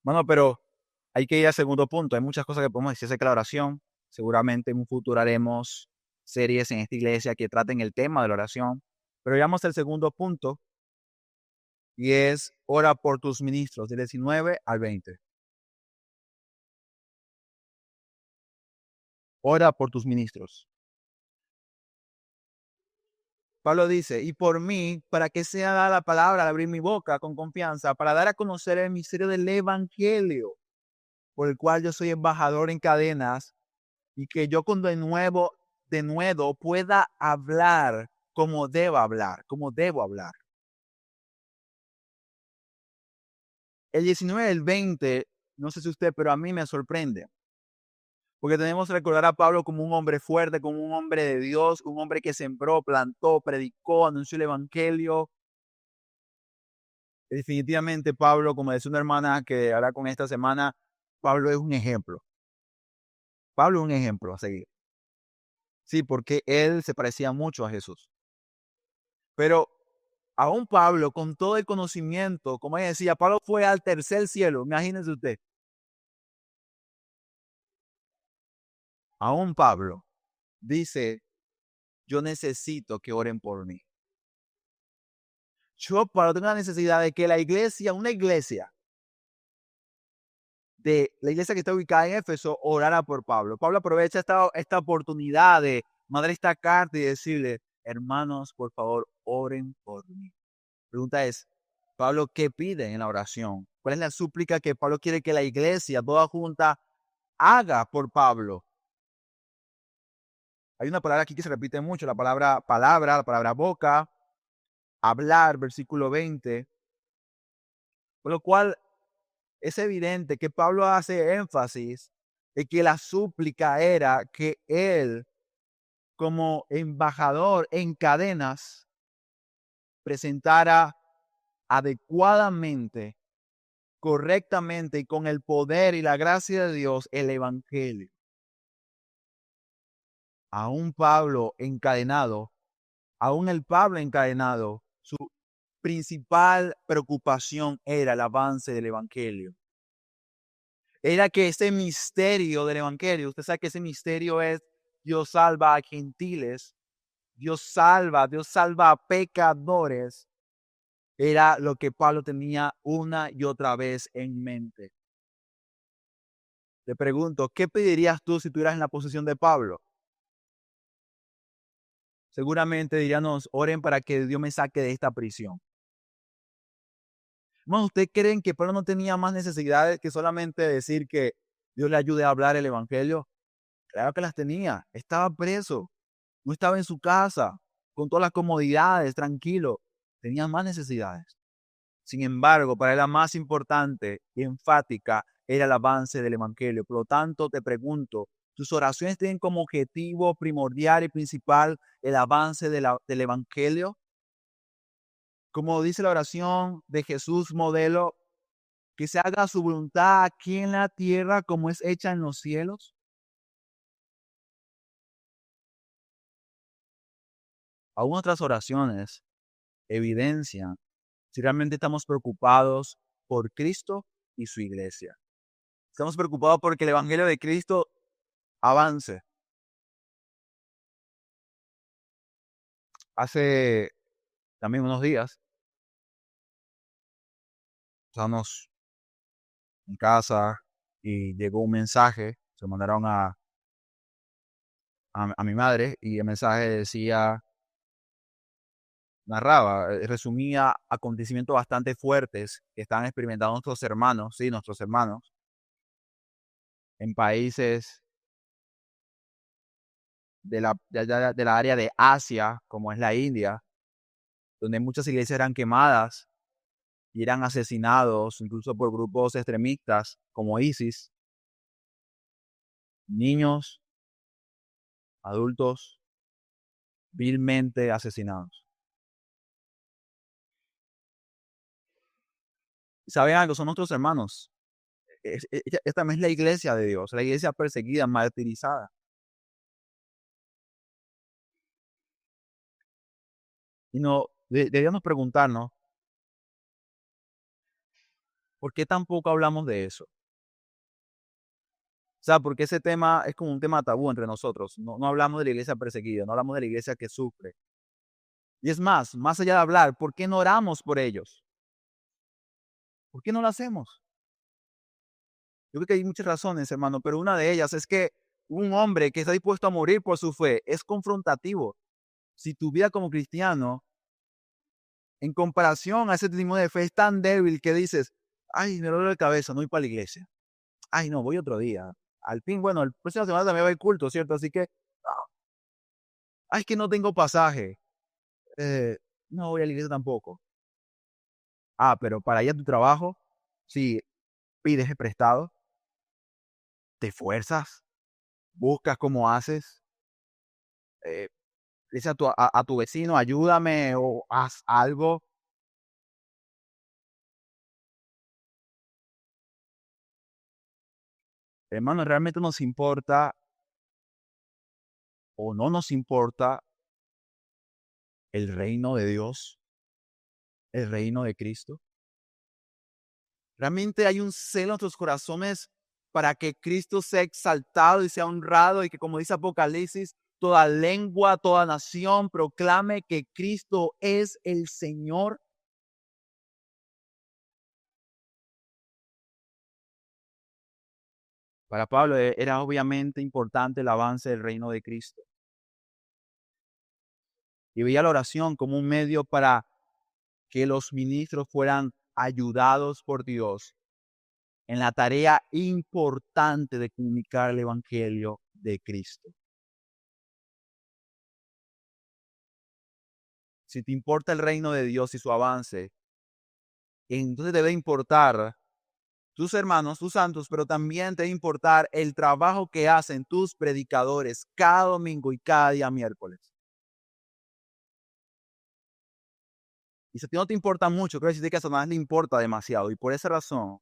Bueno, pero hay que ir al segundo punto. Hay muchas cosas que podemos decir acerca de la oración. Seguramente en un futuro haremos series en esta iglesia que traten el tema de la oración. Pero llegamos al segundo punto y es ora por tus ministros, del 19 al 20. Ora por tus ministros. Pablo dice, y por mí, para que sea dada la palabra al abrir mi boca con confianza, para dar a conocer el misterio del evangelio, por el cual yo soy embajador en cadenas, y que yo con de nuevo pueda hablar como debo hablar, como debo hablar. El 19 y el 20, no sé si usted, pero a mí me sorprende. Porque tenemos que recordar a Pablo como un hombre fuerte, como un hombre de Dios, un hombre que sembró, plantó, predicó, anunció el evangelio. Y definitivamente Pablo, como decía una hermana que habla con esta semana, Pablo es un ejemplo. Pablo es un ejemplo a seguir. Sí, porque él se parecía mucho a Jesús. Pero Aún Pablo, con todo el conocimiento, como ella decía, Pablo fue al tercer cielo, imagínense usted. Aún Pablo dice, yo necesito que oren por mí. Yo, Pablo, tengo la necesidad de que la iglesia, una iglesia, de la iglesia que está ubicada en Éfeso, orara por Pablo. Pablo aprovecha esta oportunidad de mandar esta carta y decirle, hermanos, por favor, oren por mí. La pregunta es, Pablo, ¿qué pide en la oración? ¿Cuál es la súplica que Pablo quiere que la iglesia toda junta haga por Pablo? Hay una palabra aquí que se repite mucho, la palabra palabra, la palabra boca, hablar, versículo 20, por lo cual es evidente que Pablo hace énfasis en que la súplica era que él, como embajador en cadenas, presentara adecuadamente, correctamente y con el poder y la gracia de Dios el evangelio. Aún Pablo encadenado, aún el Pablo encadenado, su principal preocupación era el avance del evangelio. Era que ese misterio del evangelio, usted sabe que ese misterio es Dios salva a gentiles, Dios salva a pecadores, era lo que Pablo tenía una y otra vez en mente. Te pregunto, ¿qué pedirías tú si estuvieras en la posición de Pablo? Seguramente diríamos, oren para que Dios me saque de esta prisión. Bueno, ¿ustedes creen que Pablo no tenía más necesidades que solamente decir que Dios le ayude a hablar el evangelio? Claro que las tenía. Estaba preso. No estaba en su casa, con todas las comodidades, tranquilo. Tenía más necesidades. Sin embargo, para él la más importante y enfática era el avance del evangelio. Por lo tanto, te pregunto, ¿tus oraciones tienen como objetivo primordial y principal el avance del evangelio? Como dice la oración de Jesús modelo, que se haga su voluntad aquí en la tierra como es hecha en los cielos. Aún otras oraciones evidencian si realmente estamos preocupados por Cristo y su iglesia. Estamos preocupados porque el evangelio de Cristo avance. Hace también unos días, estábamos en casa y llegó un mensaje, se mandaron a mi madre y el mensaje decía, narraba, resumía acontecimientos bastante fuertes que están experimentando nuestros hermanos, sí, nuestros hermanos, en países de la área de Asia, como es la India, donde muchas iglesias eran quemadas y eran asesinados, incluso por grupos extremistas como ISIS, niños, adultos, vilmente asesinados. ¿Saben algo? Son nuestros hermanos. Esta también es la iglesia de Dios, la iglesia perseguida, martirizada. Y no, deberíamos preguntarnos, ¿por qué tampoco hablamos de eso? O sea, porque ese tema es como un tema tabú entre nosotros. No hablamos de la iglesia perseguida, no hablamos de la iglesia que sufre. Y es más allá de hablar, ¿por qué no oramos por ellos? ¿Por qué no lo hacemos? Yo creo que hay muchas razones, hermano, pero una de ellas es que un hombre que está dispuesto a morir por su fe es confrontativo. Si tu vida como cristiano, en comparación a ese testimonio de fe, es tan débil que dices, ay, me duele la cabeza, no voy para la iglesia. Ay, no, voy otro día. Al fin, bueno, el próximo semana también va a haber culto, ¿cierto? Así que, ay, es que no tengo pasaje. No voy a la iglesia tampoco. Ah, pero para ir a tu trabajo, si pides prestado, te esfuerzas, buscas cómo haces, eh, dice a tu vecino, ayúdame o haz algo. Hermano, realmente nos importa o no nos importa el reino de Dios. el reino de Cristo? ¿Realmente hay un celo en nuestros corazones para que Cristo sea exaltado y sea honrado y que, como dice Apocalipsis, toda lengua, toda nación proclame que Cristo es el Señor? Para Pablo era obviamente importante el avance del reino de Cristo y veía la oración como un medio para que los ministros fueran ayudados por Dios en la tarea importante de comunicar el evangelio de Cristo. Si te importa el reino de Dios y su avance, entonces debe importar tus hermanos, tus santos, pero también debe importar el trabajo que hacen tus predicadores cada domingo y cada día miércoles. Y si a ti no te importa mucho, quiero decirte que a Satanás le importa demasiado. Y por esa razón,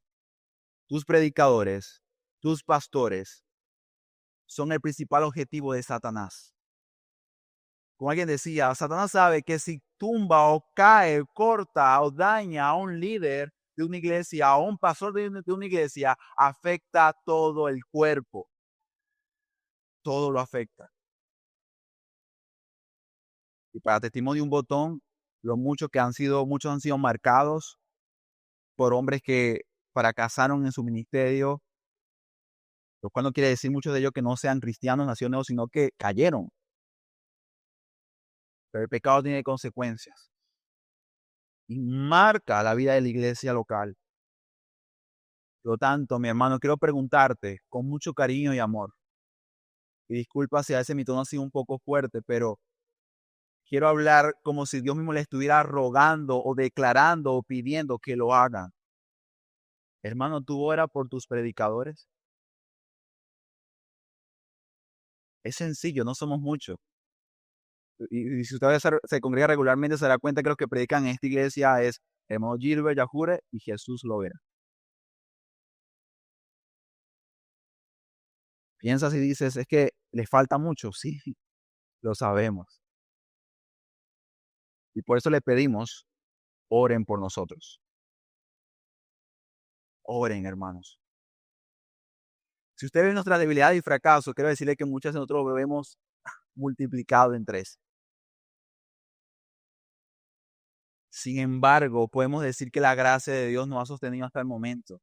tus predicadores, tus pastores, son el principal objetivo de Satanás. Como alguien decía, Satanás sabe que si tumba o cae, corta o daña a un líder de una iglesia, a un pastor de una iglesia, afecta a todo el cuerpo. Todo lo afecta. Y para testimonio de un botón, muchos han sido marcados por hombres que fracasaron en su ministerio, lo cual no quiere decir muchos de ellos que no sean cristianos, nacionales, sino que cayeron. Pero el pecado tiene consecuencias y marca la vida de la iglesia local. Por lo tanto, mi hermano, quiero preguntarte con mucho cariño y amor, y disculpa si a veces mi tono ha sido un poco fuerte, pero quiero hablar como si Dios mismo le estuviera rogando o declarando o pidiendo que lo hagan. Hermano, ¿tú oras por tus predicadores? Es sencillo, no somos muchos. Y si usted se congrega regularmente, se dará cuenta que los que predican en esta iglesia es hermano Gilbert Yajure y Jesús Lovera. Piensas y dices, es que les falta mucho. Sí, lo sabemos. Y por eso le pedimos, oren por nosotros. Oren, hermanos. Si usted ve nuestra debilidad y fracaso, quiero decirle que muchas de nosotros lo vemos multiplicado en 3. Sin embargo, podemos decir que la gracia de Dios nos ha sostenido hasta el momento.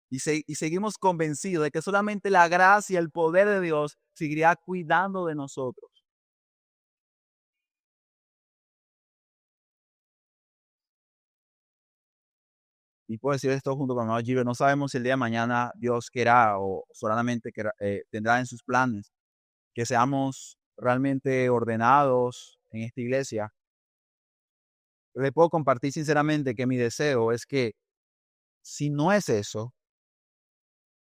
Y seguimos convencidos de que solamente la gracia y el poder de Dios seguirá cuidando de nosotros. Y puedo decir esto junto con el hermano no sabemos si el día de mañana Dios querrá o solamente tendrá en sus planes que seamos realmente ordenados en esta iglesia. Le puedo compartir sinceramente que mi deseo es que si no es eso,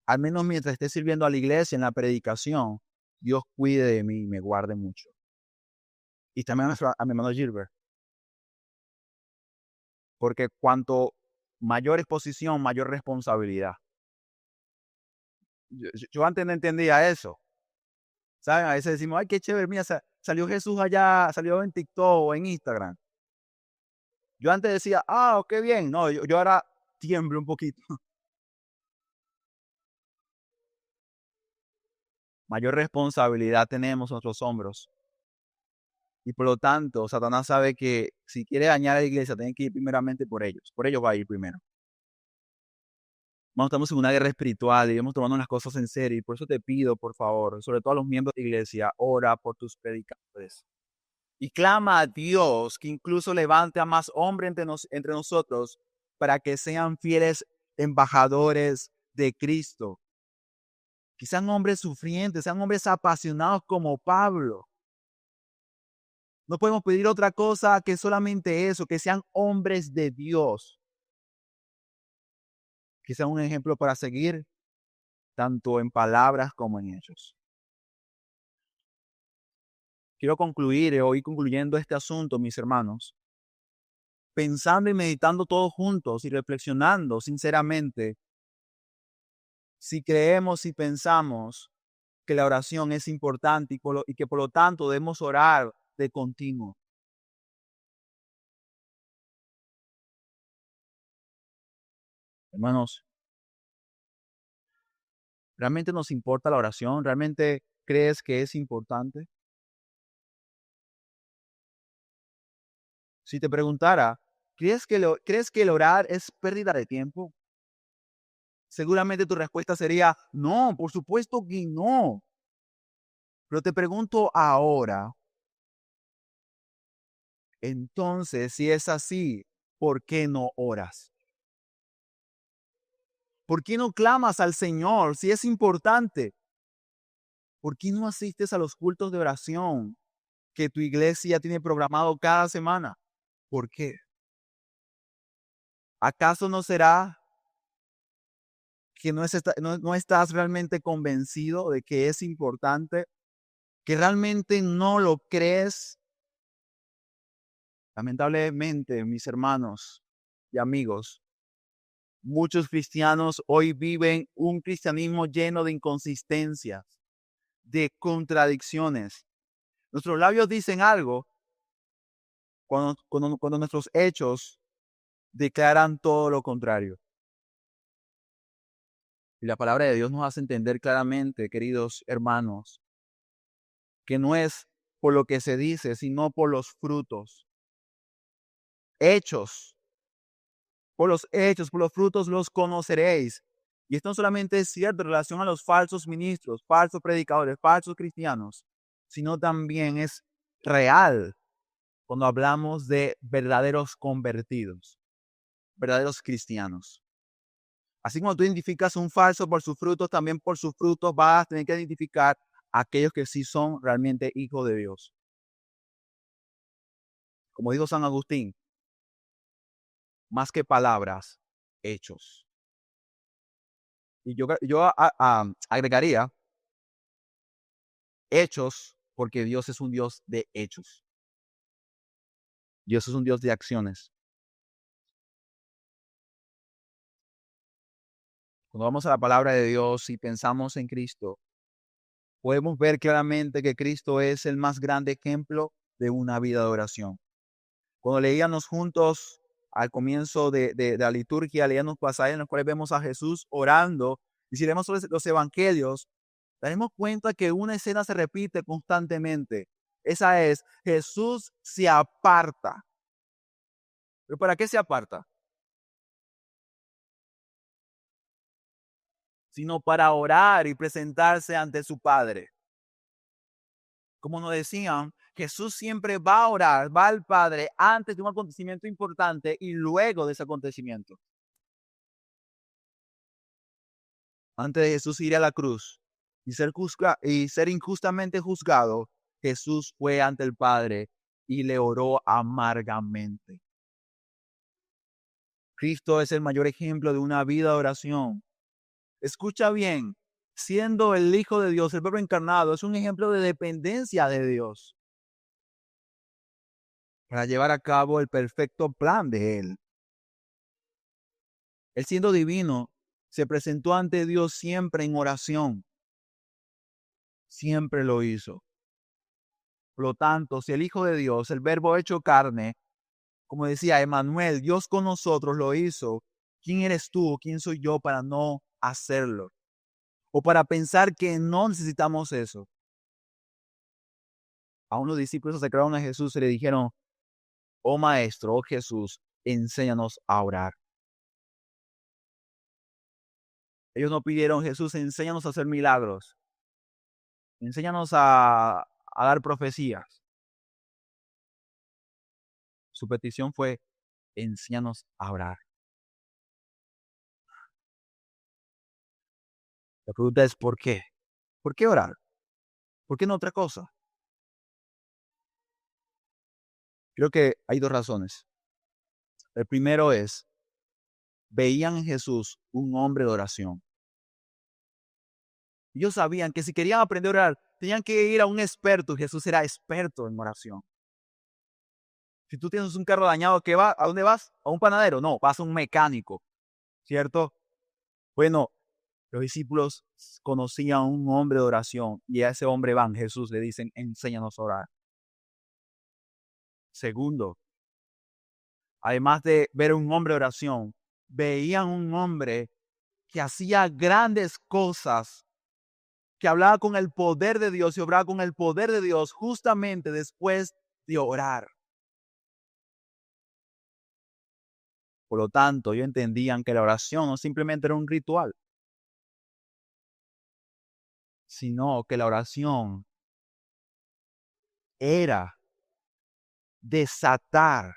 al menos mientras esté sirviendo a la iglesia en la predicación, Dios cuide de mí y me guarde mucho. Y también a mi hermano Gilbert. Porque cuanto mayor exposición, mayor responsabilidad. Yo antes no entendía eso. ¿Saben? A veces decimos, ay, qué chévere, mira, salió Jesús allá, salió en TikTok o en Instagram. Yo antes decía, qué bien. No, yo ahora tiemblo un poquito. Mayor responsabilidad tenemos en nuestros hombros. Y por lo tanto, Satanás sabe que si quiere dañar a la iglesia, tiene que ir primeramente por ellos. Por ellos va a ir primero. Estamos en una guerra espiritual y estamos tomando las cosas en serio. Y por eso te pido, por favor, sobre todo a los miembros de la iglesia, ora por tus predicadores. Y clama a Dios que incluso levante a más hombres entre nosotros para que sean fieles embajadores de Cristo. Que sean hombres sufrientes, sean hombres apasionados como Pablo. No podemos pedir otra cosa que solamente eso, que sean hombres de Dios. Que sean un ejemplo para seguir, tanto en palabras como en hechos. Quiero concluir hoy concluyendo este asunto, mis hermanos, pensando y meditando todos juntos y reflexionando sinceramente si creemos y pensamos que la oración es importante y que por lo tanto debemos orar de continuo. Hermanos, ¿realmente nos importa la oración? ¿Realmente crees que es importante? Si te preguntara, ¿crees que el orar es pérdida de tiempo? Seguramente tu respuesta sería, no, por supuesto que no. Pero te pregunto ahora, entonces, si es así, ¿por qué no oras? ¿Por qué no clamas al Señor si es importante? ¿Por qué no asistes a los cultos de oración que tu iglesia tiene programado cada semana? ¿Por qué? ¿Acaso no será que no estás realmente convencido de que es importante? ¿Que realmente no lo crees? Lamentablemente, mis hermanos y amigos, muchos cristianos hoy viven un cristianismo lleno de inconsistencias, de contradicciones. Nuestros labios dicen algo cuando nuestros hechos declaran todo lo contrario. Y la palabra de Dios nos hace entender claramente, queridos hermanos, que no es por lo que se dice, sino por los frutos. Hechos, por los hechos, por los frutos los conoceréis. Y esto no solamente es cierto en relación a los falsos ministros, falsos predicadores, falsos cristianos, sino también es real cuando hablamos de verdaderos convertidos, verdaderos cristianos. Así como tú identificas un falso por sus frutos, también por sus frutos vas a tener que identificar a aquellos que sí son realmente hijos de Dios. Como dijo San Agustín, más que palabras, hechos. Y yo agregaría hechos porque Dios es un Dios de hechos. Dios es un Dios de acciones. Cuando vamos a la palabra de Dios y pensamos en Cristo, podemos ver claramente que Cristo es el más grande ejemplo de una vida de oración. Cuando leíamos juntos al comienzo de la liturgia, leíamos pasajes en los cuales vemos a Jesús orando, y si leemos los evangelios, daremos cuenta que una escena se repite constantemente. Esa es, Jesús se aparta. ¿Pero para qué se aparta? Sino para orar y presentarse ante su Padre. Como nos decían, Jesús siempre va a orar, va al Padre antes de un acontecimiento importante y luego de ese acontecimiento. Antes de Jesús ir a la cruz y ser injustamente juzgado, Jesús fue ante el Padre y le oró amargamente. Cristo es el mayor ejemplo de una vida de oración. Escucha bien, siendo el Hijo de Dios, el Verbo encarnado, es un ejemplo de dependencia de Dios para llevar a cabo el perfecto plan de Él. Él siendo divino, se presentó ante Dios siempre en oración. Siempre lo hizo. Por lo tanto, si el Hijo de Dios, el Verbo hecho carne, como decía Emmanuel, Dios con nosotros lo hizo, ¿quién eres tú o quién soy yo para no hacerlo? O para pensar que no necesitamos eso. A unos discípulos se acercaron a Jesús y le dijeron, oh Maestro, oh Jesús, enséñanos a orar. Ellos no pidieron, Jesús, enséñanos a hacer milagros. Enséñanos a dar profecías. Su petición fue, enséñanos a orar. La pregunta es, ¿por qué? ¿Por qué orar? ¿Por qué no otra cosa? Creo que hay dos razones. El primero es, veían en Jesús un hombre de oración. Ellos sabían que si querían aprender a orar, tenían que ir a un experto. Jesús era experto en oración. Si tú tienes un carro dañado, ¿a dónde vas? ¿A un panadero? No, vas a un mecánico, ¿cierto? Bueno, los discípulos conocían a un hombre de oración y a ese hombre van, Jesús, le dicen, enséñanos a orar. Segundo, además de ver a un hombre de oración, veían un hombre que hacía grandes cosas, que hablaba con el poder de Dios y obraba con el poder de Dios justamente después de orar. Por lo tanto, ellos entendían que la oración no simplemente era un ritual, sino que la oración era desatar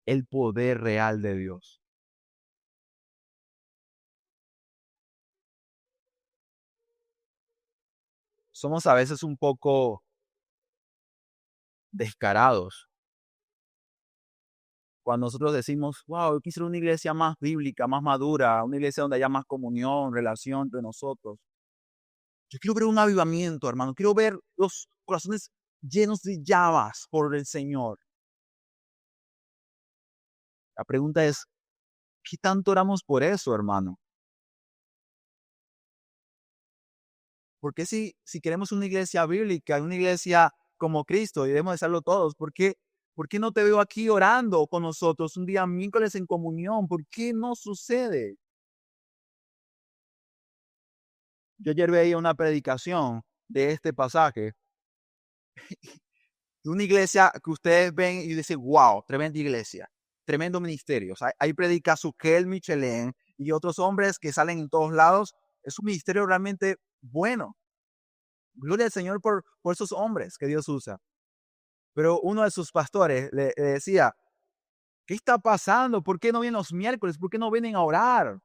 el poder real de Dios. Somos a veces un poco descarados cuando nosotros decimos, wow, yo quisiera una iglesia más bíblica, más madura, una iglesia donde haya más comunión, relación entre nosotros. Yo quiero ver un avivamiento, hermano. Quiero ver los corazones llenos de llamas por el Señor. La pregunta es, ¿qué tanto oramos por eso, hermano? Porque si queremos una iglesia bíblica, una iglesia como Cristo, y debemos de serlo todos, ¿por qué no te veo aquí orando con nosotros un día miércoles en comunión? ¿Por qué no sucede? Yo ayer veía una predicación de este pasaje, de una iglesia que ustedes ven y dicen, wow, tremenda iglesia, tremendo ministerio. O sea, ahí predica Sukel Michelén y otros hombres que salen en todos lados. Es un ministerio realmente bueno. Gloria al Señor por esos hombres que Dios usa. Pero uno de sus pastores le decía, ¿qué está pasando? ¿Por qué no vienen los miércoles? ¿Por qué no vienen a orar?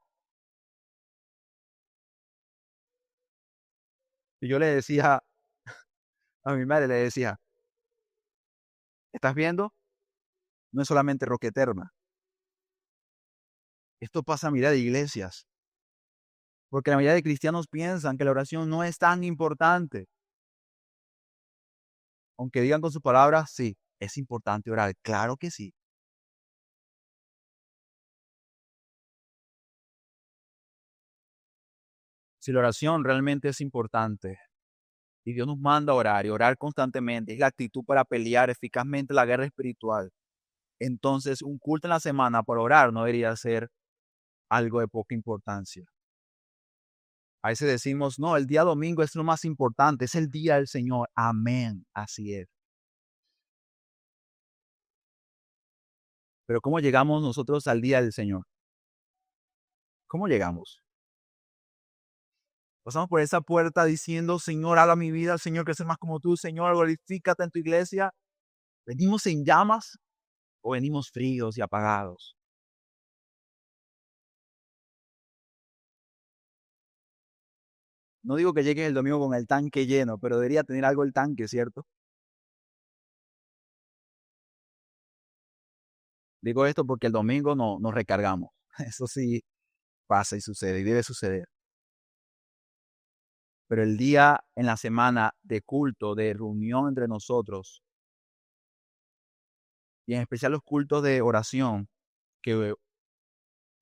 Y yo le decía, a mi madre le decía, ¿estás viendo? No es solamente Roca Eterna. Esto pasa a mitad de iglesias. Porque la mayoría de cristianos piensan que la oración no es tan importante. Aunque digan con sus palabras, sí, es importante orar. Claro que sí. Si la oración realmente es importante y Dios nos manda a orar y orar constantemente, es la actitud para pelear eficazmente la guerra espiritual. Entonces, un culto en la semana por orar no debería ser algo de poca importancia. A veces decimos, no, el día domingo es lo más importante, es el día del Señor. Amén, así es. Pero ¿cómo llegamos nosotros al día del Señor? ¿Cómo llegamos? Pasamos por esa puerta diciendo, Señor, habla mi vida, Señor, que sea más como tú, Señor, glorifícate en tu iglesia. ¿Venimos en llamas o venimos fríos y apagados? No digo que llegues el domingo con el tanque lleno, pero debería tener algo el tanque, ¿cierto? Digo esto porque el domingo no nos recargamos. Eso sí pasa y sucede y debe suceder. Pero el día en la semana de culto, de reunión entre nosotros, y en especial los cultos de oración, que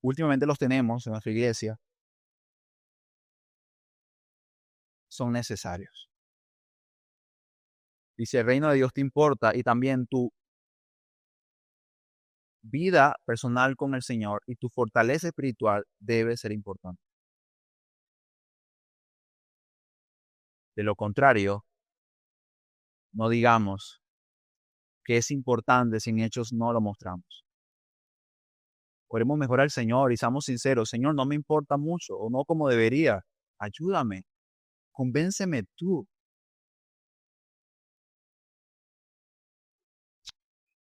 últimamente los tenemos en nuestra iglesia, son necesarios. Y si el reino de Dios te importa y también tu vida personal con el Señor y tu fortaleza espiritual debe ser importante. De lo contrario, no digamos que es importante si en hechos no lo mostramos. Oremos mejor al Señor y seamos sinceros, Señor, no me importa mucho o no como debería. Ayúdame, convénceme tú.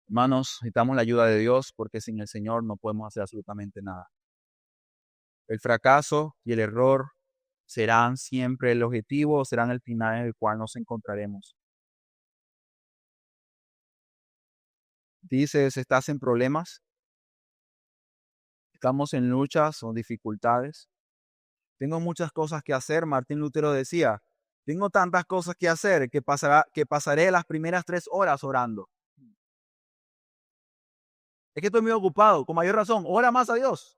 Hermanos, necesitamos la ayuda de Dios porque sin el Señor no podemos hacer absolutamente nada. El fracaso y el error serán siempre el objetivo, serán el final en el cual nos encontraremos. Dices, ¿estás en problemas? ¿Estamos en luchas o dificultades? Tengo muchas cosas que hacer. Martín Lutero decía, tengo tantas cosas que hacer que pasaré las primeras 3 horas orando. Es que estoy muy ocupado, con mayor razón, ora más a Dios.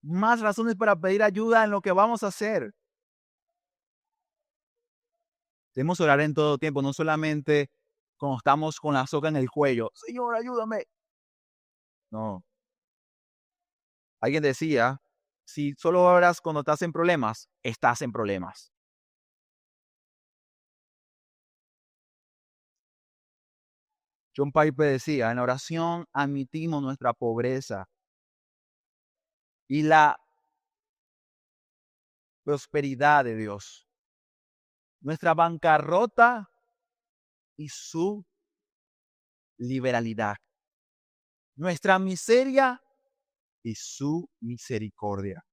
Más razones para pedir ayuda en lo que vamos a hacer. Debemos orar en todo tiempo, no solamente cuando estamos con la soga en el cuello. Señor, ayúdame. No. Alguien decía, si solo oras cuando estás en problemas, estás en problemas. John Piper decía, en la oración admitimos nuestra pobreza y la prosperidad de Dios, nuestra bancarrota y su liberalidad, nuestra miseria y su misericordia.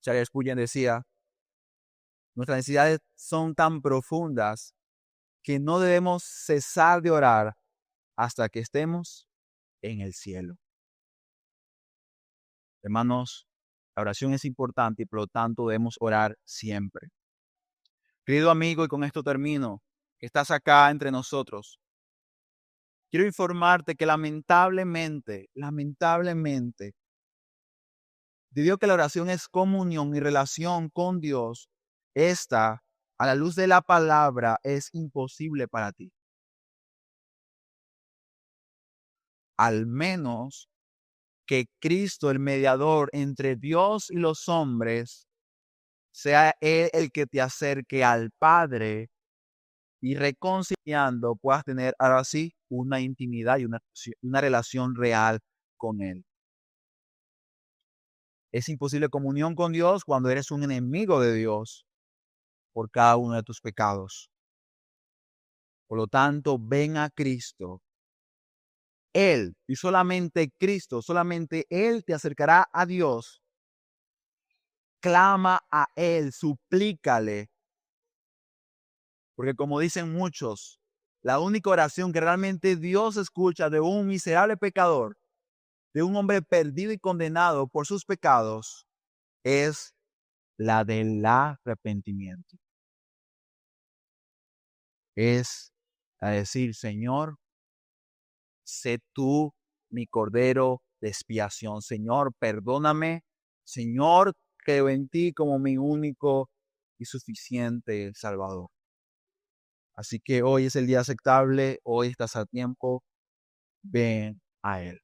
Charles Spurgeon decía, nuestras necesidades son tan profundas que no debemos cesar de orar hasta que estemos en el cielo. Hermanos, la oración es importante y por lo tanto debemos orar siempre. Querido amigo, y con esto termino, que estás acá entre nosotros, quiero informarte que lamentablemente, debido a que la oración es comunión y relación con Dios, esta, a la luz de la palabra, es imposible para ti. Al menos que Cristo, el mediador entre Dios y los hombres, sea Él el que te acerque al Padre y reconciliando puedas tener ahora sí una intimidad y una relación real con Él. Es imposible comunión con Dios cuando eres un enemigo de Dios por cada uno de tus pecados. Por lo tanto, ven a Cristo. Él y solamente Cristo, solamente Él te acercará a Dios. Clama a Él, suplícale. Porque como dicen muchos, la única oración que realmente Dios escucha de un miserable pecador, de un hombre perdido y condenado por sus pecados, es la del arrepentimiento. Es a decir, Señor, sé tú mi cordero de expiación. Señor, perdóname. Señor, creo en ti como mi único y suficiente Salvador. Así que hoy es el día aceptable, hoy estás a tiempo, ven a Él.